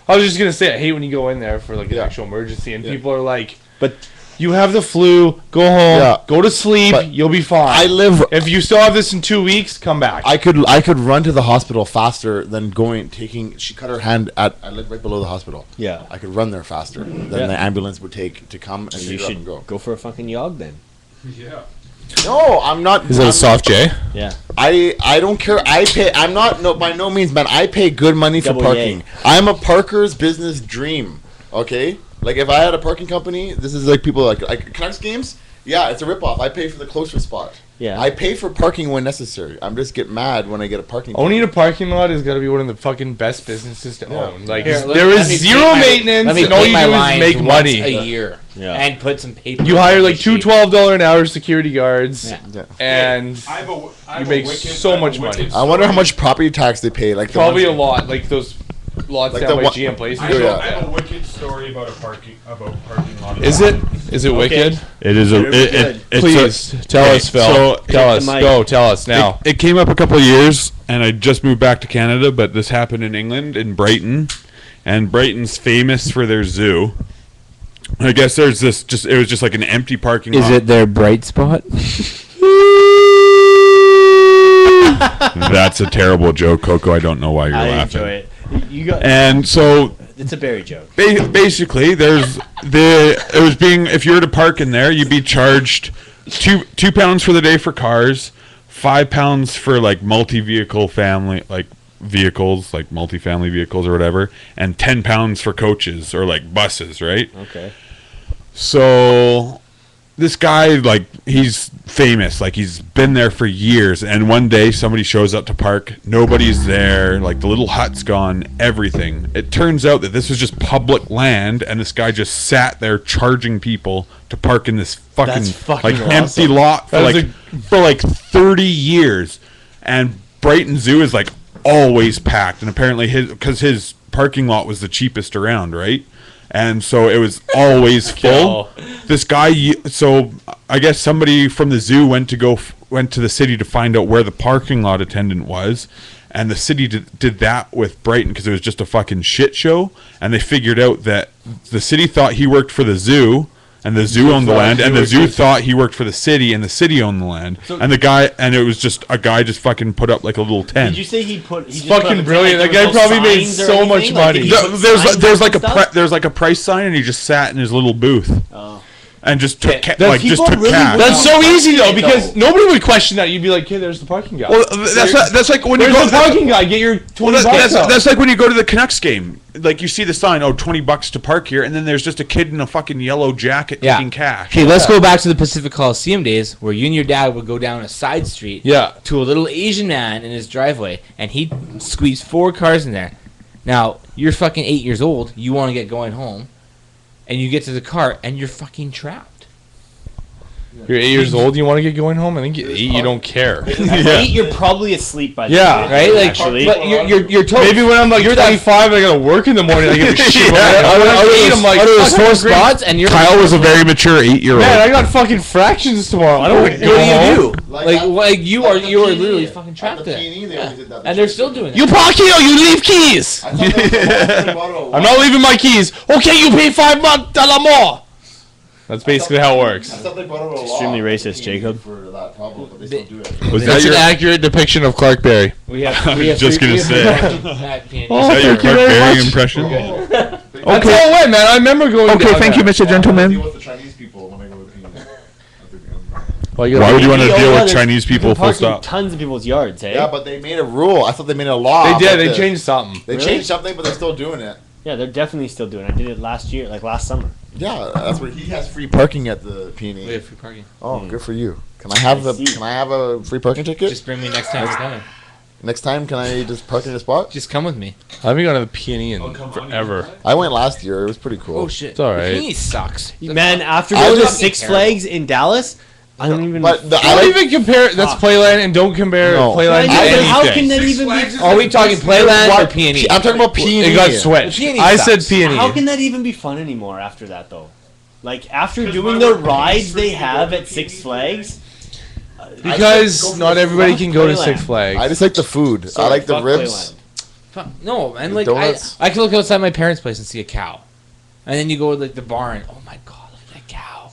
I was just gonna say, I hate when you go in there for like an Yeah. actual emergency and Yeah. people are like, But "You have the flu. Go home. Yeah. Go to sleep. But You'll be fine." I live. If you still have this in 2 weeks, come back. I could run to the hospital faster than taking. She cut her hand at. I live right below the hospital. yeah, I could run there faster than Yeah. the ambulance would take to come and you pick her up should and go. go for a fucking jog then. yeah. No, I'm not. J? Yeah. I don't care. I pay. I'm not. No, by no means, man. I pay good money for Double parking. yay. I'm a parker's business dream. Okay. Like if I had a parking company, this is like people like Canucks games. Yeah, it's a ripoff. I pay for the closer spot. Yeah. I pay for parking when necessary. I'm just get mad when I get a parking. Owning a parking lot has got to be one of the fucking best businesses to Yeah. own. Like Here, there let is me zero paint my- maintenance, let me and all paint you my do is lines make once money. a year Yeah. and put some paper. You hire on like the two sheet. $12 an hour security guards, Yeah. Yeah. and I have a, I have You make a wicked, so I have a much wicked money. I wonder how story. much property tax they pay. Like the probably a ones- lot. Like those lots Like down the by one- GM places. I have, Yeah. I have a wicked story about parking lot. Is it? Is it wicked? It is Very good. Please tell okay, us, Phil. so- tell Take us. the mic. Go. Tell us now. It came up a couple of years, and I just moved back to Canada, but this happened in England, in Brighton, and Brighton's famous for their zoo. I guess there's this it was just like an empty parking lot. Is it their bright spot? That's a terrible joke, Coco. I don't know why you're I laughing. enjoy it. You got. And so It's a berry joke. basically, if you were to park in there, you'd be charged 2 pounds for the day for cars, 5 pounds for like multi-vehicle family, like vehicles, like multi-family vehicles or whatever, and 10 pounds for coaches or like buses, right? Okay. So this guy, like, he's famous, like he's been there for years, and one day somebody shows up to park, nobody's there, like the little hut's gone, everything. It turns out that this was just public land, and this guy just sat there charging people to park in this That's fucking fucking like empty awesome. lot for like 30 years. And Brighton Zoo is like always packed, and apparently his parking lot was the cheapest around, right? And so it was always full. This guy, so I guess somebody from the zoo went to the city to find out where the parking lot attendant was, and the city did that with Brighton because it was just a fucking shit show. And they figured out that the city thought he worked for the zoo, and the zoo owned the land, and the zoo thought he worked for the city, and the city owned the land. And it was just a guy just fucking put up like a little tent. Did you say he put? He just fucking put up a brilliant. tent, That like, guy there was probably no made signs or so much anything? Like, money. did he put There's signs like and stuff? there's like a price sign, and he just sat in his little booth. Oh. And just took Does just people took really cash. work That's so on easy though, parking, because though? nobody would question that. You'd be like, "Okay, there's the parking guy." Well, that's like when you There's go the parking guy. Get your 20 bucks. that's like when you go to the Canucks game. Like you see the sign, $20 to park here, and then there's just a kid in a fucking yellow jacket Yeah. taking cash. Okay, let's go back to the Pacific Coliseum days where you and your dad would go down a side street Yeah. to a little Asian man in his driveway, and he'd squeeze 4 cars in there. Now, you're fucking 8 years old, you want to get going home, and you get to the car, and you're fucking trapped. You're 8 years old. You want to get going home? I think at 8 you don't care. At 8, you're probably asleep by then. Yeah. Right? Like, actually. but you're told. Maybe when I'm like 25, I gotta work in the morning. I give a shit. Yeah. When I'm 8, I'm like, there's fuck, 4 I'm great. spots, and you're Kyle was a very mature 8-year-old. Man, I got fucking fractions tomorrow. I don't want to What go do home. you do? Like you are literally fucking trapped there. there. And they're still doing it. You park here, you leave keys. I'm not leaving my keys. Okay, you pay $5 more. That's basically how it works. Extremely racist, Jacob. For that problem, but they still do it. Was that That's an your accurate depiction of Clark Berry. We have, I was just gonna say. Oh, is that your thank you Clark very Berry much. impression? That's how it went, man. I remember going. Okay, down thank you, there. Mr. Gentleman. Deal with the Chinese people when I go to Why Why would you want to Oh, deal yeah, with Chinese people? Full Parking stop. tons of people's yards, hey? Yeah, but they made a rule. I thought they made a law. They did. but They changed something. They Really? changed something, but they're still doing it. Yeah, they're definitely still doing it. I did it last year, like last summer. Yeah, that's where he has free parking at the We PNE. have free parking. Oh, good for you. Can I have I see. Can I have a free parking ticket? Just bring me next time you're coming. Next time, can I just park in a spot? Just come with me. I haven't gone to the PNE in forever. I went last year. It was pretty cool. Oh shit. It's all right. He sucks. Man, after I going to just- Six Flags in Dallas, I don't even. But the, I don't even compare. That's Playland, and don't compare No. Playland to Guys, how can anything. that even be? Are we talking Playland or What? PNE? I'm talking about PNE. It got switched. The PNE I said sucks. PNE. How can that even be fun anymore after that, though? Like after doing the rides they have at Six Flags. Because not everybody can go to Playland. Six Flags. I just like the food. I Sorry, like the fuck ribs. Fuck, no, man. The Like donuts. I can look outside my parents' place and see a cow, and then you go to like the barn. Oh my god, look at that cow.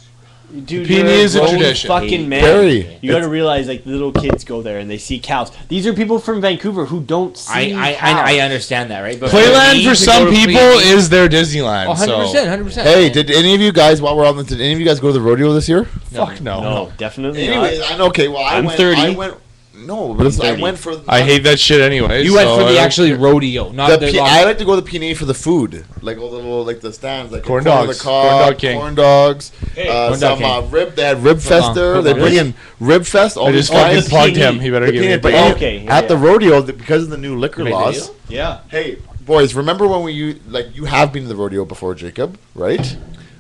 Dude, PNE you're is a grown tradition. Fucking man. Very. You got to realize, like, little kids go there and they see cows. These are people from Vancouver who don't see I cows. understand that, right? But Playland me for to some go to people PNE is their Disneyland. 100%. Hey, did any of you guys, while we're on this, did any of you guys go to the rodeo this year? So, fuck no. No, definitely Anyways, not. I know. Okay, well, I I'm went. 30. I went. No, but it's, I 30. went for. I hate that shit anyway. You went so for I the don't actually care. rodeo, not the. I like to go to the PNE for the food, like all the little, like the stands, like Corn the corn of dogs. the cob, Corn dog king. corn dogs, corn dog some king. rib. They had rib fest there. They bring in rib fest. All I these just fucking guys. plugged PNE. him. He better The give me a PNE, but deal. Okay, yeah, at the yeah. rodeo, because of the new liquor You made the laws. deal? Yeah. Hey, boys, remember when you have been to the rodeo before, Jacob? Right?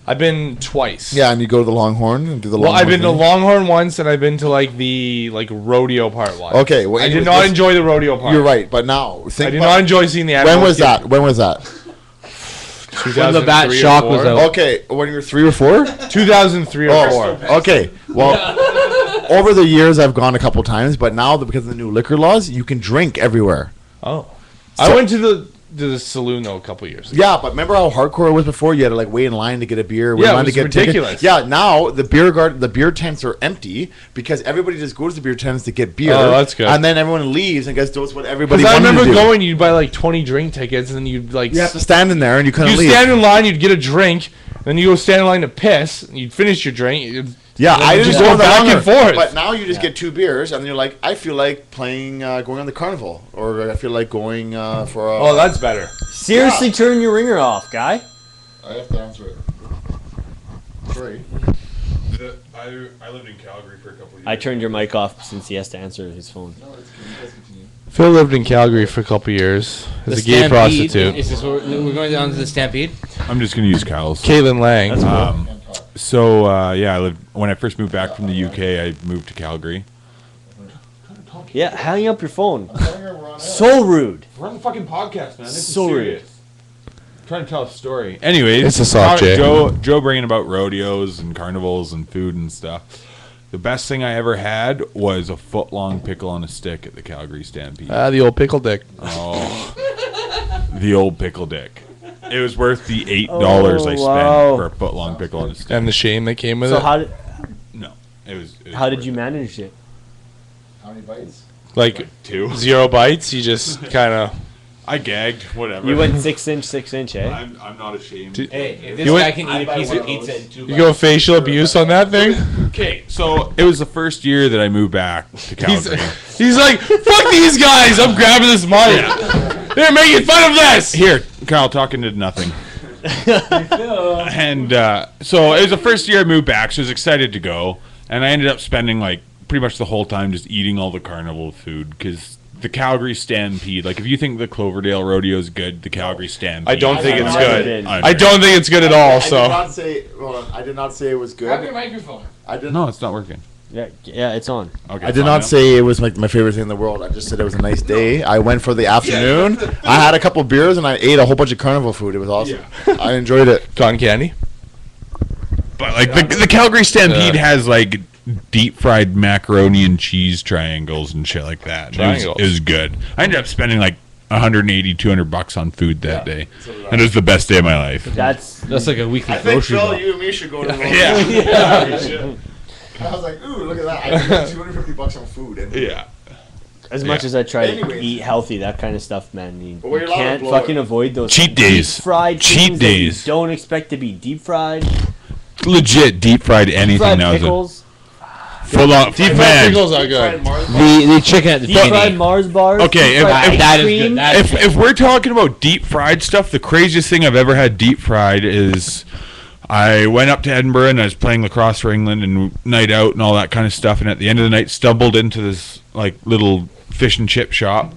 I've been twice. Yeah, and you go to the Longhorn and do the. Well, Longhorn I've been to thing. Longhorn once, and I've been to like the rodeo part once. Okay, well, I did anyways, not let's- enjoy the rodeo part. You're right, but now think I did about- not enjoy seeing the. When animals was get- that? When was that? When the bat 2003 or shock was 4. out. Okay, when you were 3 or 4. 2003 or Oh, 4. okay. Well, over the years, I've gone a couple times, but now because of the new liquor laws, you can drink everywhere. Oh, I went to the saloon though a couple years ago. Yeah, but remember how hardcore it was before? You had to like wait in line to get a beer. Wait Yeah, in it line was to get tickets. ridiculous. Yeah, now the beer tents are empty because everybody just goes to beer tents to get beer. Oh, that's good. And then everyone leaves and gets does what everybody. Because I wanted remember to do. going, you'd buy like 20 drink tickets, and then you'd like You have to stand in there and you couldn't you leave. stand in line, you'd get a drink, then you go stand in line to piss, and you'd finish your drink. Yeah, I just just go go back and forth. But now you just get 2 beers, and you're like, I feel like playing, going on the carnival, or I feel like going for a. Oh, that's better. Seriously, turn your ringer off, guy. I have to answer it. Sorry. I lived in Calgary for a couple of years. I turned your mic off since he has to answer his phone. No, it's good. You guys continue. Phil lived in Calgary for a couple years as a gay prostitute. Is this where we're going down to the Stampede? I'm just gonna use Cal's. Caitlin Lang. That's cool. So yeah, I lived when I first moved back from the UK. I moved to Calgary. Yeah, hang up your phone. I'm telling her we're on air. So rude. We're on the fucking podcast, man. This is So rude. serious. I'm trying to tell a story. Anyways, It's a soft J. Joe bringing about rodeos and carnivals and food and stuff. The best thing I ever had was a foot-long pickle on a stick at the Calgary Stampede. The old pickle dick. Oh, the old pickle dick. It was worth the $8 I spent wow. for a foot-long pickle on a stick. And the shame that came with So it. No, it was how did worth you it. manage it? How many bites? Like 2. 0 bites. You just kind of. I gagged. Whatever. You went 6 inch, eh? I'm not ashamed. Hey, if this You guy went- can eat a piece of pizza in 2 You go facial abuse on that thing. Okay, so it was the first year that I moved back to Calgary. He's like, fuck these guys. I'm grabbing this mic. They're making fun of this. Here, Kyle, talking to nothing. And so it was the first year I moved back, so I was excited to go. And I ended up spending like pretty much the whole time just eating all the carnival food because the Calgary Stampede, like if you think the Cloverdale Rodeo is good, the Calgary Stampede. I don't think it's I've never good. been. I don't think it's good at all. I did So not say. Hold on. I did not say it was good. Grab your microphone. I did. No, it's not working. Yeah, it's on. Okay, I it's did on not now. say it was like my favorite thing in the world. I just said it was a nice day. I went for the afternoon. I had a couple beers and I ate a whole bunch of carnival food. It was awesome. I enjoyed it. cotton candy. But like the Calgary Stampede has like deep fried macaroni and cheese triangles and shit like that. Triangles. It was good. I ended up spending like $180-200 on food that day, and it was the best day of my life. That's like a weekly I think grocery Phil, bill. you and me should go to. Yeah. I was like, ooh, look at that! I spent $250 on food. And Yeah. as much as I try to Anyways. eat healthy, that kind of stuff, man. You, But we're you allowed to can't blow fucking it. avoid those Cheat days. fried Cheat things that you days. don't expect to be deep fried. Legit deep fried anything Fried now. pickles, Full on. Deep fried Man, pickles are good. The chicken at the deep fried Trini. Mars bars. Okay, deep if- fried if- ice that is cream. good. That is if we're talking about deep fried stuff, the craziest thing I've ever had deep fried is I went up to Edinburgh and I was playing lacrosse for England and night out and all that kind of stuff. And at the end of the night, stumbled into this like little fish and chip shop.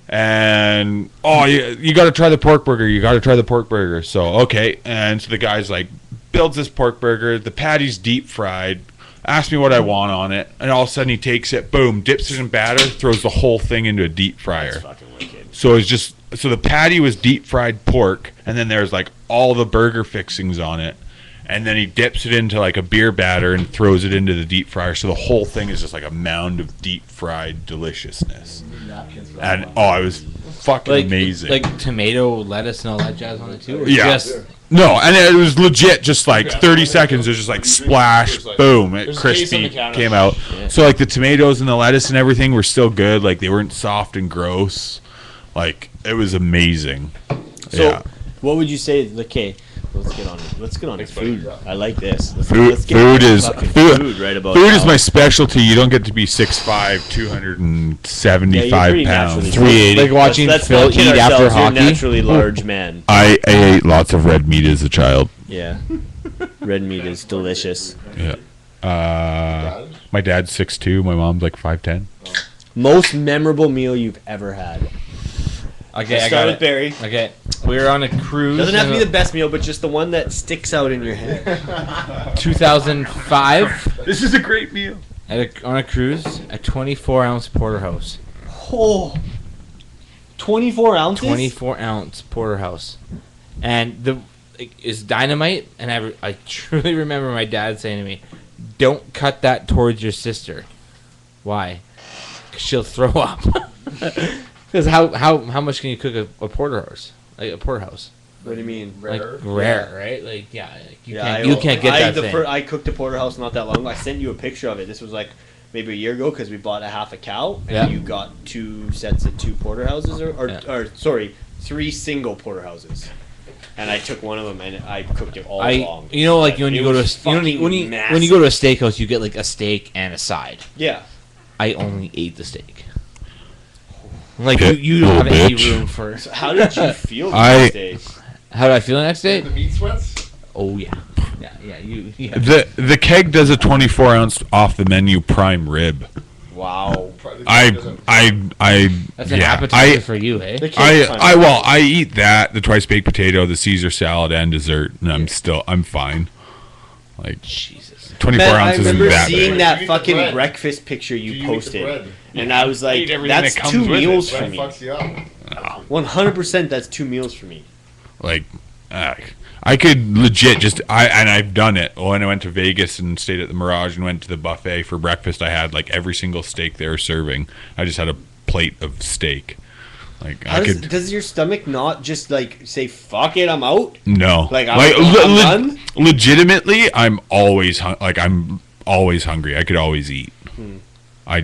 And you got to try the pork burger. You got to try the pork burger. So okay, and so the guy's like builds this pork burger. The patty's deep fried. Asks me what I want on it, and all of a sudden he takes it, boom, dips it in batter, throws the whole thing into a deep fryer. Fucking wicked. So it's just the patty was deep fried pork, and then there's like all the burger fixings on it, and then he dips it into like a beer batter and throws it into the deep fryer. So the whole thing is just like a mound of deep fried deliciousness. And it was fucking amazing. Like tomato, lettuce, and all that jazz on it too. Or Yeah. Just, No, and it was legit. Just like 30 seconds, it was just like splash, boom, it There's a case on crispy the counter. came out. So like the tomatoes and the lettuce and everything were still good. Like they weren't soft and gross. Like it was amazing. So, yeah. what would you say? Okay, let's get on it. Let's get on to food. I like this. Let's Food, get food on is fucking food. right about Food is now. my specialty. You don't get to be 6'5", 275 pretty pounds. naturally 380. Like watching Let's Phil not kid eat after ourselves, you're a hockey. naturally large man. I ate lots of red meat as a child. Yeah, red meat is delicious. Yeah. My dad's 6'2", my mom's like 5'10". Most memorable meal you've ever had. okay, Let's I start got with it. Barry. Okay, we were on a cruise. Doesn't have to be in the best meal, but just the one that sticks out in your head. 2005 This is a great meal. on a cruise, a 24-ounce porterhouse. Oh, 24 ounces? 24-ounce porterhouse, and is dynamite. And I truly remember my dad saying to me, "Don't cut that towards your sister." Why? 'Cause she'll throw up. Because how much can you cook a porterhouse? Like a porterhouse, What do you mean? like rare, right? Like like, you Yeah, can't get that thing. I cooked a porterhouse not that long ago. I sent you a picture of it. This was like maybe a year ago because we bought a half a cow and Yeah. you got 2 sets of 2 porterhouses or Yeah. or sorry, 3 single porterhouses. and I took one of them and I cooked it all I long. you know like But when it you go to was a, when fucking you massive. when you go to a steakhouse, you get like a steak and a side. Yeah. I only ate the steak. Like Pit you don't have bull any bitch. room for. So how did you feel the I- next day? How did I feel the next day? The meat sweats. Oh yeah, yeah. The keg does a 24 ounce off the menu prime rib. Wow. I That's an yeah, appetizer for you, eh? I eat that, the twice baked potato, the Caesar salad, and dessert, and I'm fine. Like Jesus. 24 Man, I ounces isn't remember that seeing big. that Do you eat the fucking bread? breakfast picture Do you you eat the posted, bread? and I was like, eat everything that's that comes 2 with it. meals for Bread me. fucks you up. 100%, that's 2 meals for me. Like, I could legit just and I've done it. When I went to Vegas and stayed at the Mirage and went to the buffet for breakfast, I had like every single steak they were serving. I just had a plate of steak. Like How does your stomach not just like say fuck it, I'm out? no, Like, I'm done? legitimately, I'm always I'm always hungry. I could always eat. I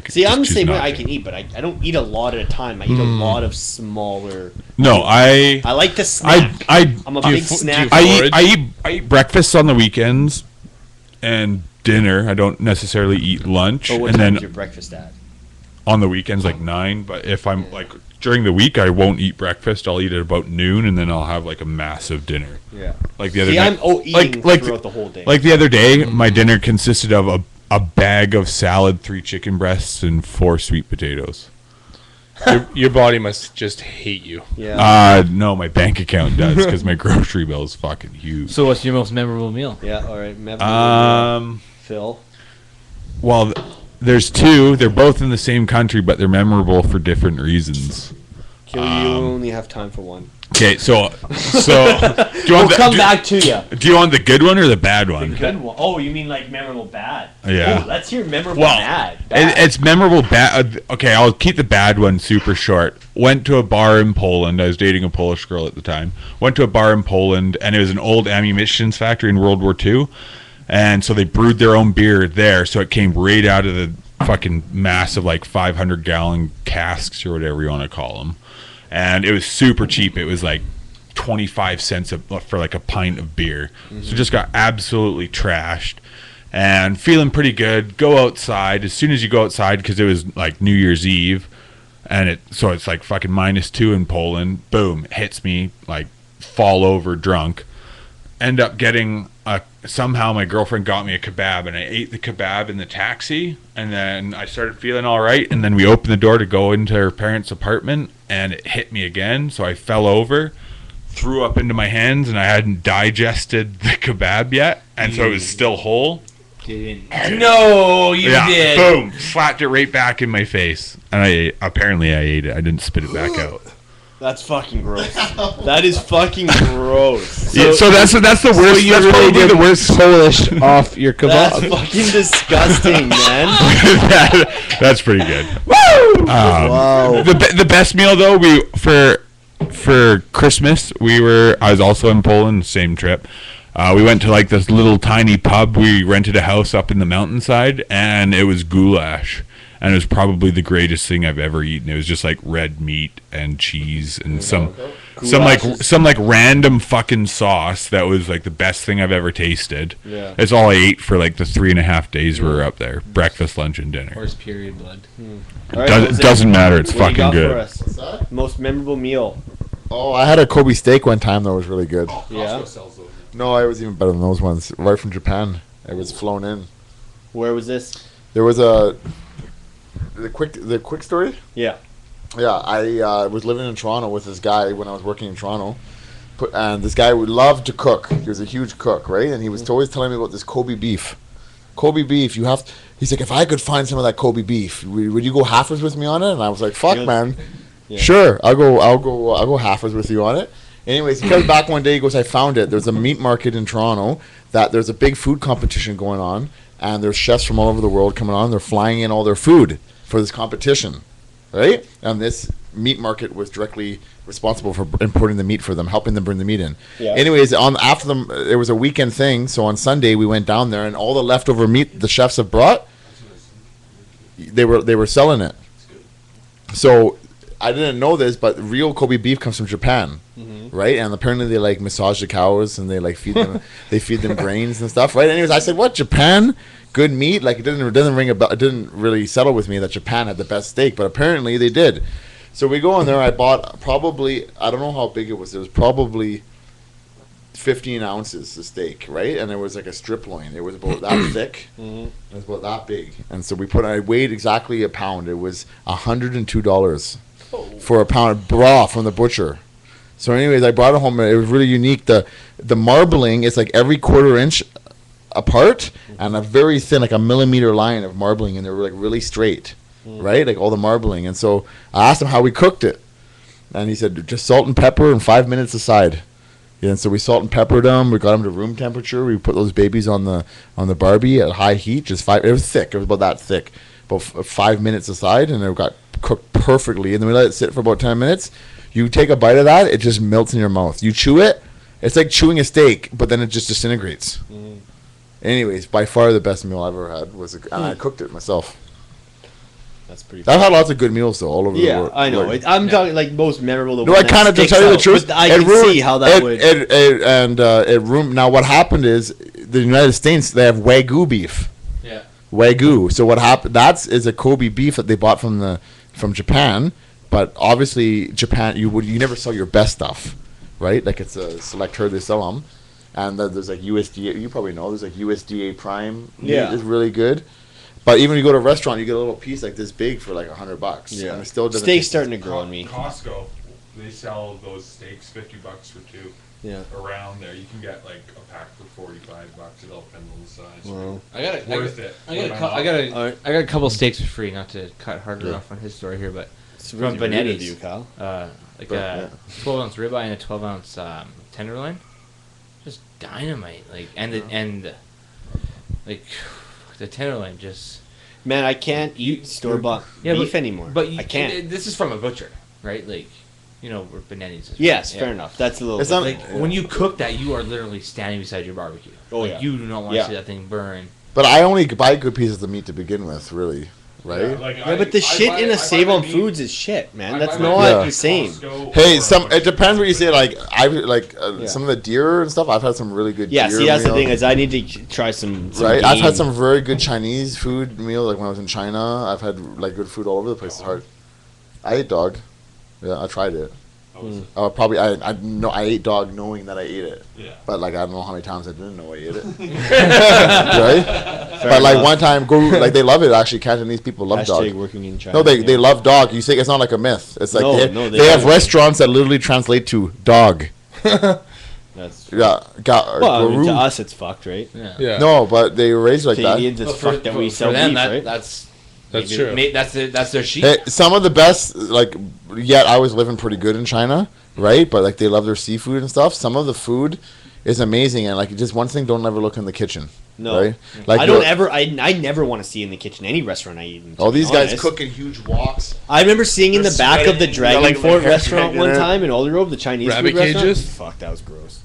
could See, just I'm the choose same way. not I to. can eat, but I don't eat a lot at a time. I eat a lot of smaller. No, I like to snack. I'm a big snack. I eat breakfast on the weekends and dinner. I don't necessarily eat lunch, But what and time then is your breakfast at? on the weekends like 9. But if I'm like during the week, I won't eat breakfast. I'll eat at about noon, and then I'll have like a massive dinner. Yeah. Like the other See, night, I'm eating throughout the whole day. Like the other day, my dinner consisted of a bag of salad, 3 chicken breasts, and 4 sweet potatoes. Your body must just hate you. Yeah. No, my bank account does because my grocery bill is fucking huge. So what's your most memorable meal? Yeah. All right. Phil. Well, there's 2. They're both in the same country, but they're memorable for different reasons. Kill, you only have time for one. Okay, so do you We'll want come back to you. Do you want the good one or the bad one? Good one. Oh, you mean like memorable bad? Yeah. Oh, let's hear memorable Well, bad. It's memorable bad. Okay, I'll keep the bad one super short. Went to a bar in Poland. I was dating a Polish girl at the time. Went to a bar in Poland, and it was an old ammunition factory in World War II. And so they brewed their own beer there, so it came right out of the fucking massive, like 500-gallon casks or whatever you want to call them. And it was super cheap. It was like 25 cents for like a pint of beer. So just got absolutely trashed. And feeling pretty good. Go outside. As soon as you go outside, because it was like New Year's Eve, and it's like fucking -2 in Poland. Boom, it hits me like fall over drunk. End up getting somehow my girlfriend got me a kebab, and I ate the kebab in the taxi, and then I started feeling all right, and then we opened the door to go into her parents' apartment, and it hit me again, so I fell over, threw up into my hands, and I hadn't digested the kebab yet, and so it was still whole. No, you did. Boom, slapped it right back in my face, and I ate it. I didn't spit it back out. That's fucking gross. That is fucking gross. So that's the worst. You That's really probably did the worst. Polish off your That's kebab. fucking disgusting, man. That's pretty good. Wow. The best meal though, for Christmas I was also in Poland, same trip. We went to like this little tiny pub. We rented a house up in the mountainside, and it was goulash. And it was probably the greatest thing I've ever eaten. It was just like red meat and cheese and some like random fucking sauce that was like the best thing I've ever tasted. Yeah. It's all I ate for like the 3.5 days we were up there. Breakfast, lunch, and dinner. Horse period blood. All right, Doesn't matter. It's what do you fucking got for good. us? What's that? Most memorable meal. Oh, I had a Kobe steak one time that was really good. Yeah. No, it was even better than those ones. Right from Japan. It was flown in. Where was this? There was the quick story. Yeah. Yeah, I was living in Toronto with this guy when I was working in Toronto, and this guy would love to cook. He was a huge cook, right? And he was always telling me about this Kobe beef. Kobe beef, he's like, if I could find some of that Kobe beef, would you go halfers with me on it? And I was like, fuck, man. Yeah. Sure, I'll go halfers with you on it. Anyways, he comes back one day. He goes, I found it. There's a meat market in Toronto that there's a big food competition going on, and there's chefs from all over the world coming on. They're flying in all their food for this competition, right? And this meat market was directly responsible for importing the meat for them, helping them bring the meat in. Yeah. Anyways, after them, there was a weekend thing. So on Sunday we went down there, and all the leftover meat the chefs have brought, they were selling it. So I didn't know this, but real Kobe beef comes from Japan, right? And apparently they like massage the cows and they like feed them, they feed them grains and stuff, right? Anyways, I said, what, Japan? Good meat? Like it doesn't ring a bell. It didn't really settle with me that Japan had the best steak, but apparently they did. So we go in there. I bought probably, I don't know how big it was. It was probably 15 ounces of steak, right? And it was like a strip loin. It was about that thick. It was about that big. And so I weighed exactly a pound. It was $102 for a pound of broth from the butcher. So anyways, I brought it home. It was really unique. The marbling is like every quarter inch apart and a very thin, like a millimeter line of marbling, and they were like really straight, right? Like all the marbling. And so I asked him how we cooked it, and he said just salt and pepper and 5 minutes aside. Yeah, and so we salt and peppered them. We got them to room temperature. We put those babies on the Barbie at high heat. Just 5. It was thick. It was about that thick. About 5 minutes aside, and it got cooked perfectly. And then we let it sit for about 10 minutes. You take a bite of that, it just melts in your mouth. You chew it, it's like chewing a steak, but then it just disintegrates. Anyways, by far the best meal I've ever had was, and I cooked it myself. That's pretty. I've had lots of good meals though, all over the world. Yeah, I know. I'm talking like most memorable. The No, one I kind of, to tell you the truth, I can see how that would. Now what happened is the United States, they have Wagyu beef. Yeah. Wagyu. So what happened? Is a Kobe beef that they bought from Japan, but obviously Japan, you never sell your best stuff, right? Like it's a select herd they sell them, and there's like USDA. You probably know there's like USDA Prime. Yeah, is really good. But even when you go to a restaurant, you get a little piece like this big for like $100. Yeah, and it still doesn't. Steak's starting to grow on me. Costco, they sell those steaks $50 for two. Yeah. Around there, you can get like a pack for $45. It all depends on the size. Wow. Worth it. I got a couple steaks for free. Not to cut Harder off on his story here, but It's from really rude of Benetti's, you, Kyle. like a 12-ounce ribeye and a 12-ounce tenderloin, just dynamite. Like and like the tenderloin just. Man, I can't eat store-bought beef anymore. But I can't. This is from a butcher, right? Like, you know, where Benetti's is. Yes, fair enough. That's a little. It's not Like when you cook that, you are literally standing beside your barbecue. Oh, like, yeah. You do not want to see that thing burn. But I only buy good pieces of meat to begin with, really, right? Yeah, but the shit in a Save on Foods is shit, man. That's not the same. Hey, it depends what you say. Like some of the deer and stuff. I've had some really good. Yeah, deer see, that's the meals. thing is I need to try some Right, I've had game. some very good Chinese food meals. Like when I was in China, I've had like good food all over the place. It's hard. I ate dog. Yeah, I tried it. Probably I ate dog knowing that I ate it. Yeah. But like I don't know how many times I didn't know I ate it. Right? But like one time, like they love it. Actually, Cantonese people love dog. Working in China. No, they love dog. You say it's not like a myth. It's like they have don't. restaurants that literally translate to dog. That's Yeah, well, I mean, to us it's fucked, right? Yeah. No, but they raise like To that. Indians it's fucked that we sell them, beef, right? That's true. That's their sheep. Hey, some of the best, like, yet I was living pretty good in China, right? But like they love their seafood and stuff. Some of the food is amazing, and like just one thing, don't ever look in the kitchen. No, right? Like I don't ever. I never want to see in the kitchen any restaurant I eat in. All these guys honest. cook in huge woks. I remember seeing in They're the back of the sweating, Dragon like, Fort their restaurant hair one in it. time in Aldergrove, the Chinese Rabbit food restaurant. cages? Fuck, that was gross.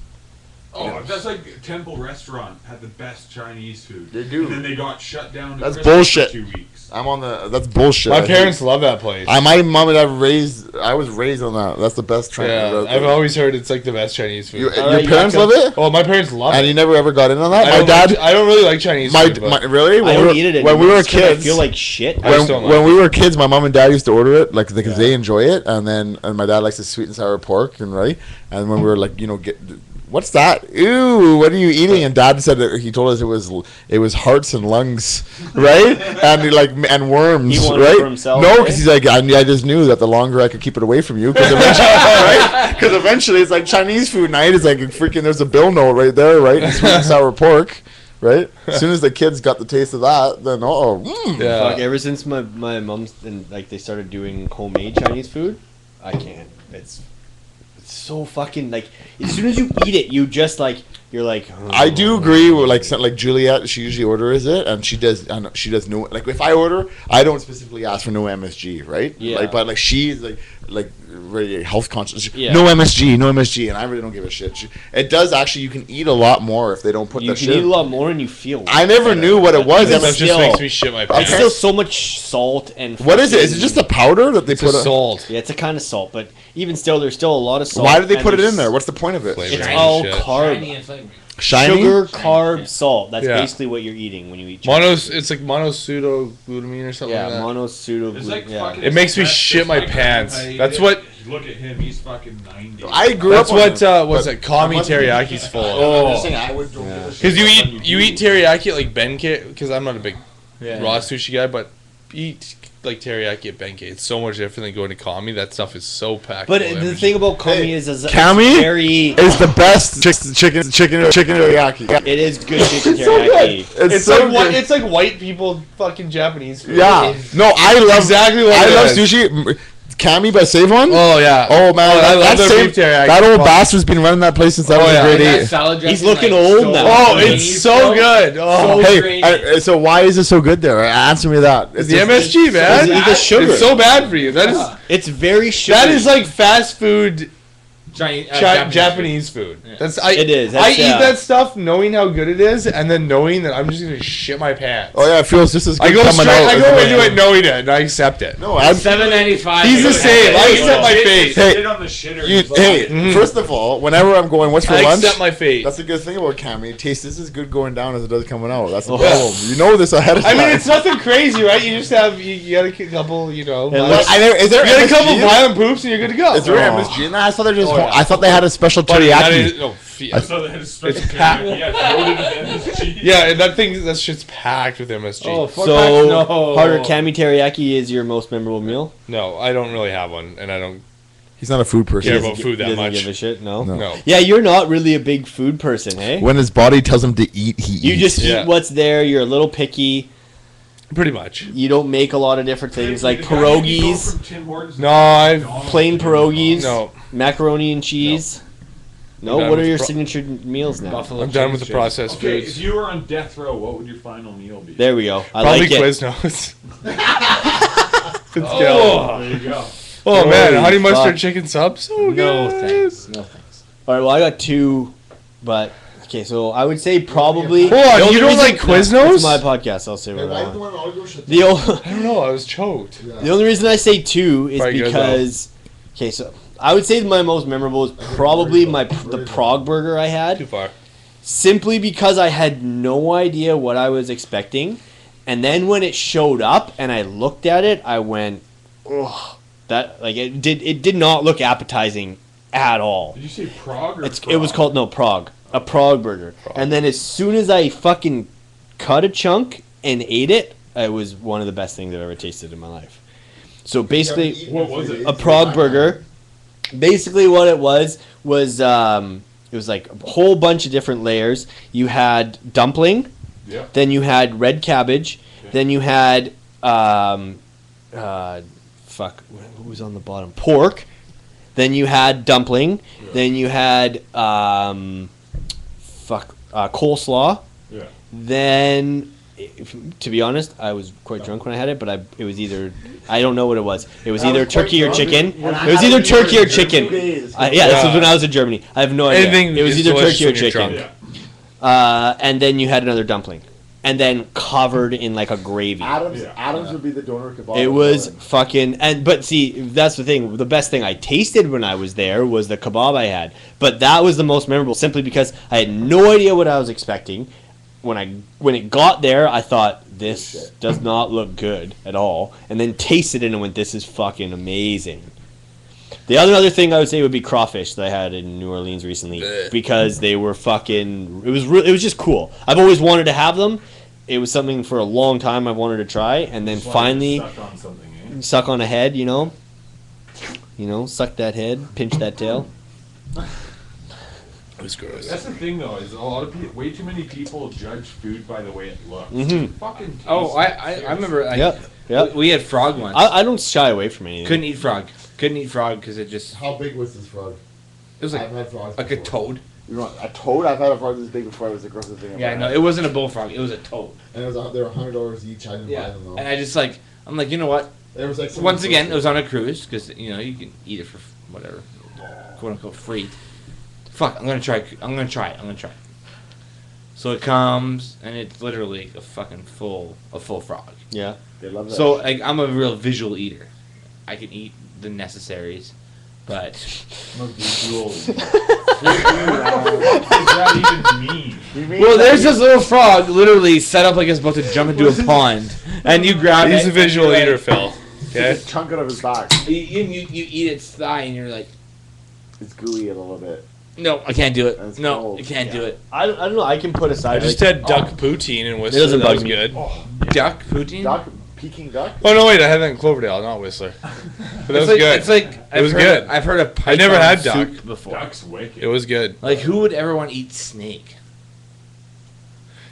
Oh, that's like Temple Restaurant had the best Chinese food. They do. And then they got shut down. To That's Christmas bullshit. For 2 weeks. That's bullshit. My parents love that place. My mom and dad I was raised on that. That's the best Chinese. Yeah, I've always heard it's like the best Chinese food. Your parents love it? Oh, my parents love And it. you never ever got in on that? I don't really like Chinese food. But Really? I don't eat it when we anymore were just 'cause I kids, feel like shit. I just don't like when we were kids, my mom and dad used to order it, like because they enjoy it, and my dad likes the sweet and sour pork, and when we were like, what's that? Ew, what are you eating? And Dad said that he told us it was hearts and lungs, right? and worms, He wanted right? it for himself, No, right? because he's like, I just knew that the longer I could keep it away from you, because eventually it's like Chinese food night. It's like freaking. There's a bill note right there, right? And sweet and sour pork. Right, as soon as the kids got the taste of that, then yeah. Fuck, ever since my mom's and like they started doing homemade Chinese food, I can't. It's so fucking like as soon as you eat it, you just like you're like. Oh. I do agree with like Juliet. She usually orders it, and she does. She does no like if I order, I don't specifically ask for no MSG, right? Yeah. Like, but like she's like like very health conscious. Yeah. No MSG, and I really don't give a shit. It does actually. You can eat a lot more if they don't put You that can shit. eat a lot more and you feel. I never better. knew what it was. Even That just still- makes me shit my It's pants. still so much salt and. What is it? Is it fucking- just a powder that they It's put? a salt. Yeah, it's a kind of salt, but even still, there's still a lot of salt. Why did they and put it there's- in there? What's the point of it? Flavor. It's Shiny all shit. carb, Shiny? sugar, carb, salt. That's Yeah. basically what you're eating when you eat. It's like monosudoglutamine or something Yeah, like that. monosudoglutamine. It's like Yeah. fucking It makes me that's shit my like pants. I- That's what- Look at him. He's fucking 90. I grew That's up on what it, what's but it? Kami I must- Teriyaki's full of. I'm just saying, I would don't give a shit Because about you eat teriyaki at like Benkei, because I'm not a big Yeah. raw sushi guy, but eat like teriyaki at Benkei. It's so much different than going to Kami. That stuff is so packed. But full of the energy. thing about Kami Hey, is Kami it's very. is the best chicken teriyaki. It is good chicken It's so teriyaki. good. It's so like good. it's like white people fucking Japanese food. Yeah. No, I love Exactly what I it love is. sushi. Kami by Savon. Oh yeah. Oh man, I love that, their same, beef teriyaki. that old Fuck. bastard's been running that place since I Oh, was yeah. in grade 8. He's looking old now. Oh, it's so good. Oh, Hey, so why is it so good there? Answer me that. it's the MSG, man. it's the sugar. It's so bad for you. That is It's very sugary. that is like fast food Giant, Japanese food. That's It is. I That's, eat yeah. that stuff knowing how good it is, and then knowing that I'm just gonna shit my pants. Oh yeah, it feels just as good I go coming straight. out. I as go it into is. it knowing it, and I accept it. No, I'm $7.95. He's the same. I accept my fate. Hey, Sit on the shitter. You, He's like, hey, first of all, whenever I'm going, what's for I lunch? accept my fate. That's a good thing about Kami. It tastes just as good going down as it does coming out. That's the problem. You know this ahead of I time. mean, it's nothing crazy, right? You just have you got a couple, you know. looks- Is there You got a couple MSG in it? violent poops, and you're good to go. Is there Oh. MSG in that? I thought they just. Oh, yeah. I thought they had a special Buddy, that teriyaki. is- no, So that is special It's packed. teriyaki. Yeah, loaded with MSG. yeah, and that shit's packed with MSG. So, Harder Kami teriyaki is your most memorable meal? No, I don't really have one, and I don't He's not a food person. care about food that Doesn't much. give a shit, no? No. Yeah, you're not really a big food person, eh? When his body tells him to eat, he You eats. just Yeah. eat what's there. You're a little picky. Pretty much. You don't make a lot of different things like The guy you go pierogies, from Tim Hortons No, to I've McDonald's plain to pierogies, no. macaroni and cheese. No, I'm done what are with your pro- signature meals now? Buffalo I'm done with the chicken. processed Okay, foods. if you were on death row, what would your final meal be? There we go. I Probably like it. Quiznos. Oh, there you go. Oh man, Holy honey mustard fuck. chicken sub, so No good. thanks. No thanks. All right, well, I got two, but okay. So I would say probably. Hold on, the only you don't reason- like Quiznos? It's my podcast. I'll say what I want. The The o- I don't know. I was choked. the only reason I say two is Probably good, because okay, so I would say my most memorable is probably the Prague burger I had. Too far. Simply because I had no idea what I was expecting, and then when it showed up and I looked at it, I went, "Ugh!" That like it did not look appetizing at all. Did you say Prague or It was called Prague, a Prague burger, and then as soon as I fucking cut a chunk and ate it, it was one of the best things I've ever tasted in my life. So basically, What was it? a Prague burger. Basically, what it was it was like a whole bunch of different layers. You had dumpling, Yeah. then you had red cabbage, then you had what was on the bottom? Pork. Then you had dumpling. Then you had coleslaw. Yeah. Then, to be honest, I was quite drunk when I had it, but it was either I don't know what it was. It was either turkey or chicken. It was either turkey or chicken. Yeah, this was when I was in Germany. I have no idea. Anything It was is either delicious turkey or when you're chicken. drunk. Yeah. And then you had another dumpling, and then covered in like a gravy. Adams would be the donor kebab. It was fucking but see, that's the thing. The best thing I tasted when I was there was the kebab I had. But that was the most memorable simply because I had no idea what I was expecting. When it got there, I thought this does not look good at all, and then tasted it and went, "This is fucking amazing." The other thing I would say would be crawfish that I had in New Orleans recently because they were fucking. It was just cool. I've always wanted to have them. It was something for a long time I wanted to try, and then finally Stuck on something, eh? suck on a head, you know, suck that head, pinch that tail. It was gross. That's the thing, though, is a lot of people, way too many people judge food by the way it looks. Mhm. Fucking taste Oh, it, I remember. Like, Yep. We had frog once. I don't shy away from anything. Couldn't eat frog. Couldn't eat frog because it just. How big was this frog? It was like had frogs. like a toad. You know, a toad? I've had a frog this big before. It was the grossest thing I've Yeah, ever no, had. it wasn't a bullfrog. It was a toad. And they were $100 each. I didn't buy Yeah, them though. and I'm like, you know what? There was like Once again, it was on a cruise because you know you can eat it for whatever, quote unquote free. Fuck, I'm gonna try it. So it comes and it's literally a fucking full frog. Yeah. They love that. So like, I'm a real visual eater. I can eat the necessaries, but What does that even mean? well, there's this little frog literally set up like it's about to jump into a pond, and you grab He's it. a visual and you're eater, Phil. Okay. Just chunk out of his back. like- you eat its thigh, and you're like, It's gooey a little bit. no, I can't do it. That's No, cold. I can't do it. I don't know. I can put I aside. just like, had duck poutine in Whistler. doesn't That bug was me. good. Duck poutine. Duck, Peking duck. Oh no, wait! I had that in Cloverdale, not Whistler. But that was like, good. It's like It was heard good. I've heard of. I never python had duck. soup before. Duck's wicked. It was good. Like, who would ever want to eat snake?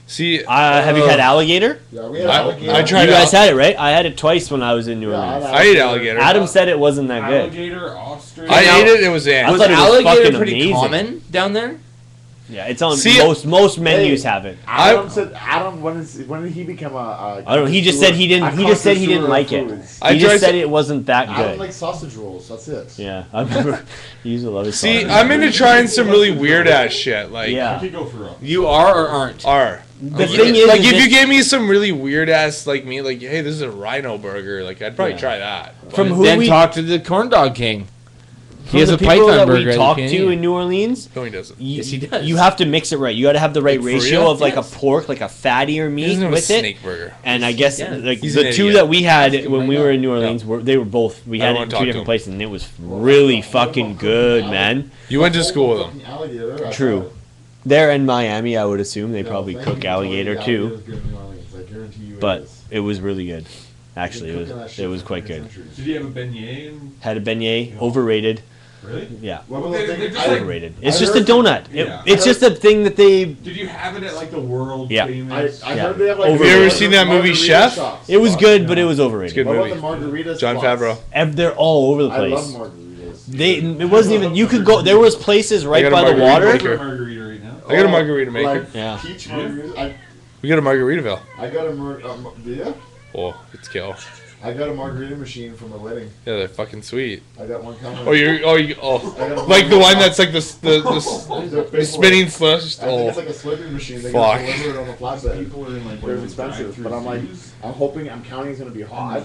See, have you had alligator? Yeah, we had I alligator. tried You guys al- had it, right? I had it twice when I was in New Yeah, Orleans. I ate alligator. Adam said it wasn't that good. Alligator, ostrich. I Now- ate it. It was I ant. Was thought it was alligator fucking pretty amazing. common down there? Yeah, it's on See, most menus have it. Adam said Adam when did he become a I don't know. He just said he didn't. He just said he didn't like it. I He tried just said to- it wasn't that Adam good. likes sausage rolls. That's it. Yeah, I remember. He used to love his. See, sausage. I'm into trying some really weird ass shit. Like, I Yeah. could go for real. You are or aren't? R. The thing is, Like, is if you it- gave me some really weird ass like meat, like, hey, this is a rhino burger, like, I'd probably Yeah. try that. from who Then we talk to the corn dog king. from He has the a people python that burger. we talked to in New Orleans. No, he doesn't. You, Yes, he does. You have to mix it right. You got to have the right Like, for ratio real? of like Yes. a pork, like a fattier He meat doesn't have a with it. snake burger. And I guess Yeah. like He's the an two idiot. that we had Ask him when right we now. were in New Orleans, they were both. We I had don't it in wanna two talk to different him. places, and it was really fucking good, man. You went to school with him. Alligator. True. There in Miami, I would assume they Yeah, probably thank cook you. alligator Yeah, too, alligator's good in New Orleans. I guarantee you but it is. it was really good. Actually, They've been cooking that it shit was for quite fucking good. centuries. Did he have a beignet? And, Had a beignet, overrated. really? Yeah, What They- was they're the just like- overrated. It's I just a heard- donut. Yeah. It's just a thing that they. Did you have it at like the world Yeah. famous? I Yeah. heard they have like. Have you ever seen that movie margarita Chef? shops. It was good, but it was It's overrated. good What movie. about the margarita John spots? Favreau. They're all over the I love place. margaritas. It wasn't even. You could go. There was places right got a by the margarita water. maker. A margarita right now. I got a margarita maker. Like Yeah. peach margarita. We got a Margaritaville. I got a yeah. Oh, it's kill. I got a margarita machine from a wedding. Yeah, they're fucking sweet. I got one coming. Like the one that's like the spinning slush. I think Oh, it's like a slurping machine. They Fuck. got delivered on the flatbed. People are in like They're expensive, but I'm like, I'm hoping, I'm counting it's gonna be hot.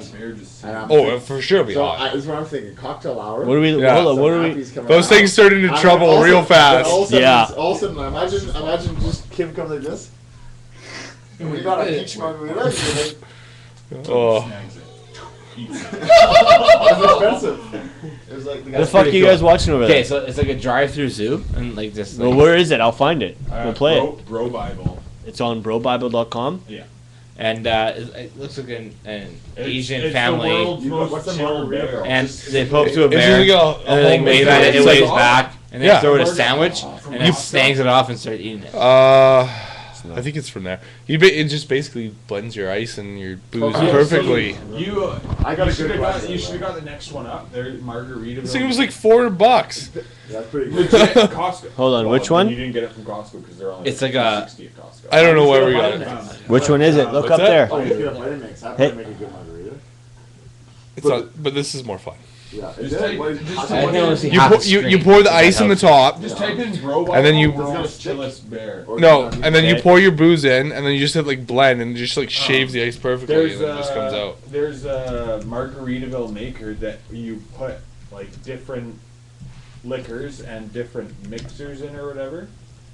And I'm oh, for sure it'll be so hot. this is what I'm thinking. Cocktail hour. What do we? Yeah. Hold on. Some What do we? Applebee's coming Those out. things turn into And trouble all of a real sudden- fast. All of a sudden, Yeah. all of a sudden, imagine just Kim comes like this. And we got a peach margarita. It's Oh, expensive. It was like The fuck are you guys watching over Okay, there? so it's like a drive-through zoo, and like this. Well, Like, where is it? I'll find it. We'll play it. Bro Bible. It's on brobible.com. and it looks like an Asian It's family, The world's You- most what's a chill margarita bear. though? and they poke to a it's bear, like and they like homemade wave at it, it it's waves like- back, and they Yeah. throw it a sandwich, and then snags it off and start eating it. I think it's from there. It just basically blends your ice and your booze Okay, perfectly. You, I got a should good have got. question. You should have got the next one up. There, Margarita. This thing was like $400. That's pretty good. legit Costco. Hold on, which then one? You didn't get it from Costco because they're only. It's like a- 60 at Costco. I don't know where we got it. Which one is it? Look What's up that? Oh, there. you get a Vitamix. That Hey. might make a good margarita. It's not, but this is more fun. Yeah. Is Just it? type- What is just hot type chocolate? I want to see You half pour, the you screen. pour the ice in the top, Just type in Bro Bible. And then you- world's Does it got a chillest bear. Or no, does it and then you Okay. pour your booze in, and then you just hit like blend, and it just like shaves the ice perfectly, There's and then it just comes out. There's a Margaritaville maker that you put like different liquors and different mixers in or whatever,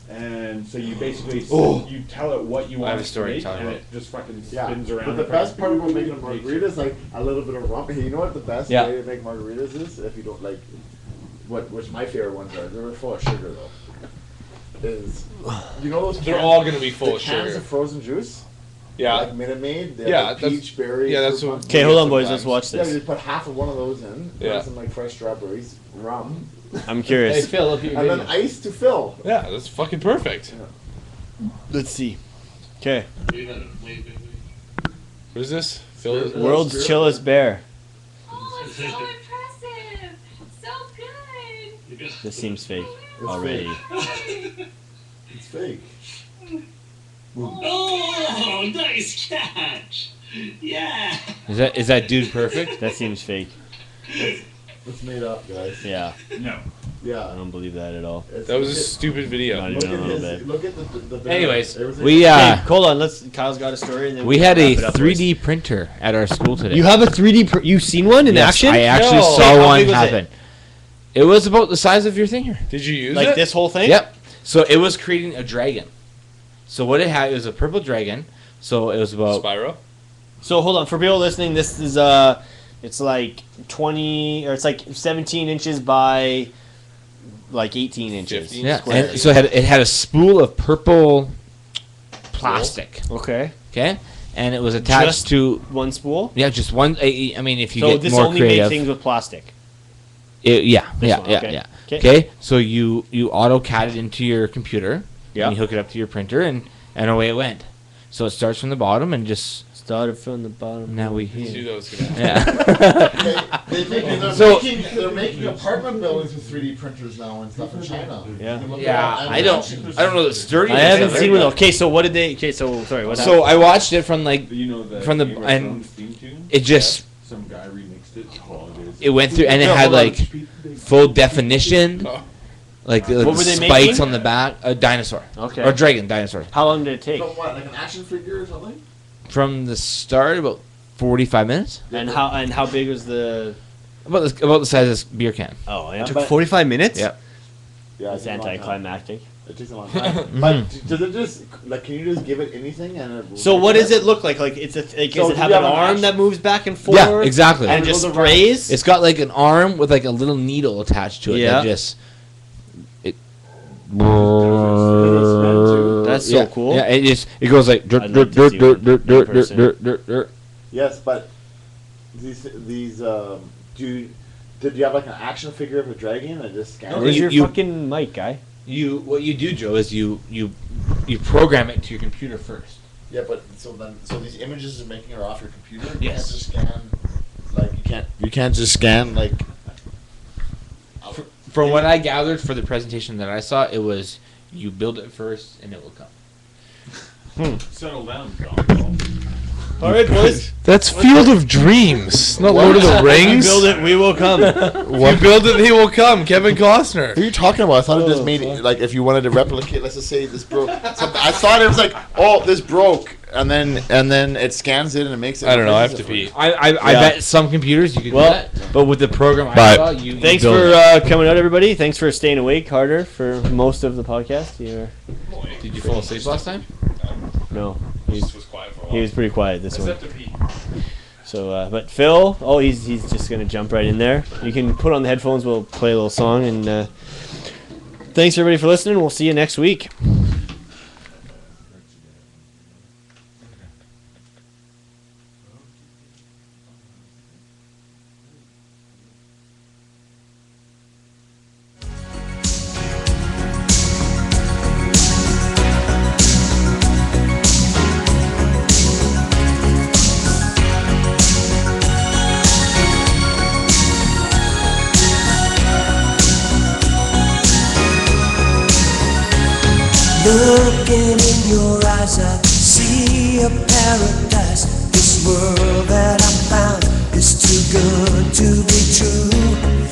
and so you basically you tell it what you I want have a it to story to make, tell you and about. it just fucking Yeah, spins around. but the in front best of part you. about making a margarita is like a little bit of rum. Hey, you know what the best Yeah. way to make margaritas is? If you don't like, which my favorite ones are. They're full of sugar though. Is you know those? They're cans- all gonna be full the of cans sugar. of frozen juice. Yeah, Like Minute Maid. They Yeah, have like that's- peach berry. yeah, that's fruit what- punch. Okay, hold on, boys. Sometimes. Let's watch Yeah, you this. just put half of one of those in. Yeah. Put some like fresh strawberries, rum, I'm Hey curious. Phil, look at your and then video. ice to fill. yeah, that's fucking perfect. Let's see. Okay. What is this? Phil? World's chillest bear. Oh, it's so impressive. So good. This seems fake already. It's fake. Oh, nice catch! Yeah. Is that dude perfect? That seems fake. It's made up, guys. Yeah, No. I Yeah. don't believe that at all. That was a stupid video. Not Look even a at little his, bit. look at the Anyways, everything- we Hey, hold on. Kyle's got a story. And then we had can a wrap it up, 3D printer at our school today. boys. You have a 3D. You've seen one in Yes, action? I actually No. saw How one big was it? happen. It was about the size of your thing here. Did you use Like it? this whole thing? Yep. So it was creating a dragon. So what it had, it was a purple dragon. So it was about Spyro? So hold on, for people listening, this is it's like 20 or it's like 17 inches by like 18 inches. 15 yeah. square. And so it had a spool of purple plastic. Okay. Okay, and it was attached Just to one spool. just one. I mean, if you So get this more only creative, made things with plastic. yeah, This yeah, one, yeah, okay. yeah. 'Kay. Okay, so you AutoCAD it into your computer. Yeah. And you hook it up to your printer, and away it went. So it starts from the bottom and just Started from the bottom. now we I knew here. that was gonna happen. Yeah. they're making apartment buildings with 3D printers now and stuff in China. Yeah. You can look Yeah, at it. I don't know the sturdy. I haven't seen one though. Okay, so what did they? Okay, so sorry. What So I watched it from like You know the From the- Game of and Thrones theme tune? it just Some guy remixed it. Oh, it went through and it had like full definition, like the What were they spikes making? on the back. A dinosaur Okay. or dragon dinosaur. How long did it take? From what, like an action figure or something? From the start, about 45 minutes. And how big was the? About the size of this beer can. Oh, and it took But- 45 minutes. Yep. Yeah, It's anticlimactic. It takes a long time. But does it just like? Can you just give it anything and it? will So make what it? does it look like? Like it's a like, So does do it have you an have an arm action- that moves back and forth? Yeah, exactly. And it And it just goes around. sprays. It's got like an arm with like a little needle attached to it. Yeah. That just it. That's so yeah, cool. Yeah, it goes like dirt, I'd dirt, love to dirt, see dirt, one dirt, in dirt, dirt, person. dirt, dirt, dirt. Yes, but these did you have like an action figure of a dragon and just scan? No, it? Where's your you- fucking mic, guy? What you do, Joe, is you program it to your computer first. Yeah, but so these images you're making are off your computer. You Yes. can't just scan. Like you can't just scan like. From what I gathered for the presentation that I saw, it was you build it first and it will come. Settle down, John. All right, boys. That's Field of Dreams, not Lord of the Rings. Build it, we will come. You build it, he will come. Kevin Costner. What are you talking about? I thought it just Oh, made fuck. like if you wanted to replicate. Let's just say this broke. I thought it was like, oh, this broke, and then it scans it and it makes it. I don't know. I have replaces to it for you. pee. I Yeah. bet some computers you could Well, do that, but with the program I But- saw, you Thanks build for it. coming out, everybody. Thanks for staying awake harder for most of the podcast. You're Did you fall asleep last time? no, Just was quiet for a he was pretty quiet this one. to pee. So, but Phil, oh, he's just gonna jump right in there. You can put on the headphones. We'll play a little song, and thanks everybody for listening. We'll see you next week. Looking in your eyes, I see a paradise. This world that I found is too good to be true.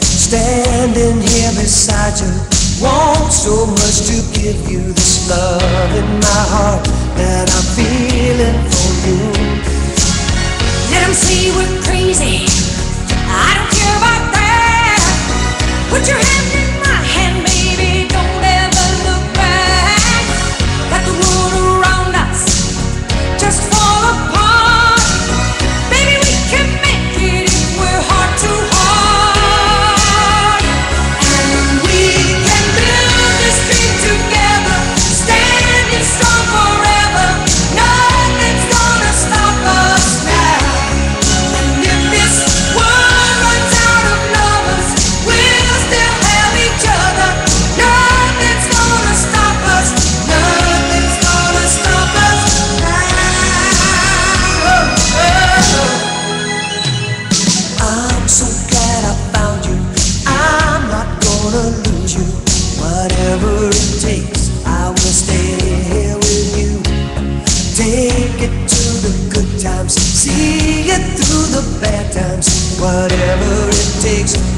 Standing here beside you, want so much to give you this love in my heart that I'm feeling for you. Let 'em say we're crazy. I don't care about that. Put your hand in my hand, baby. Don't ever look back. Let the world around us just fall apart. Baby, we can make it if we're heart to heart. And we can build this dream together, standing strong forever. Nothing's gonna stop us now. And if this times, whatever it takes.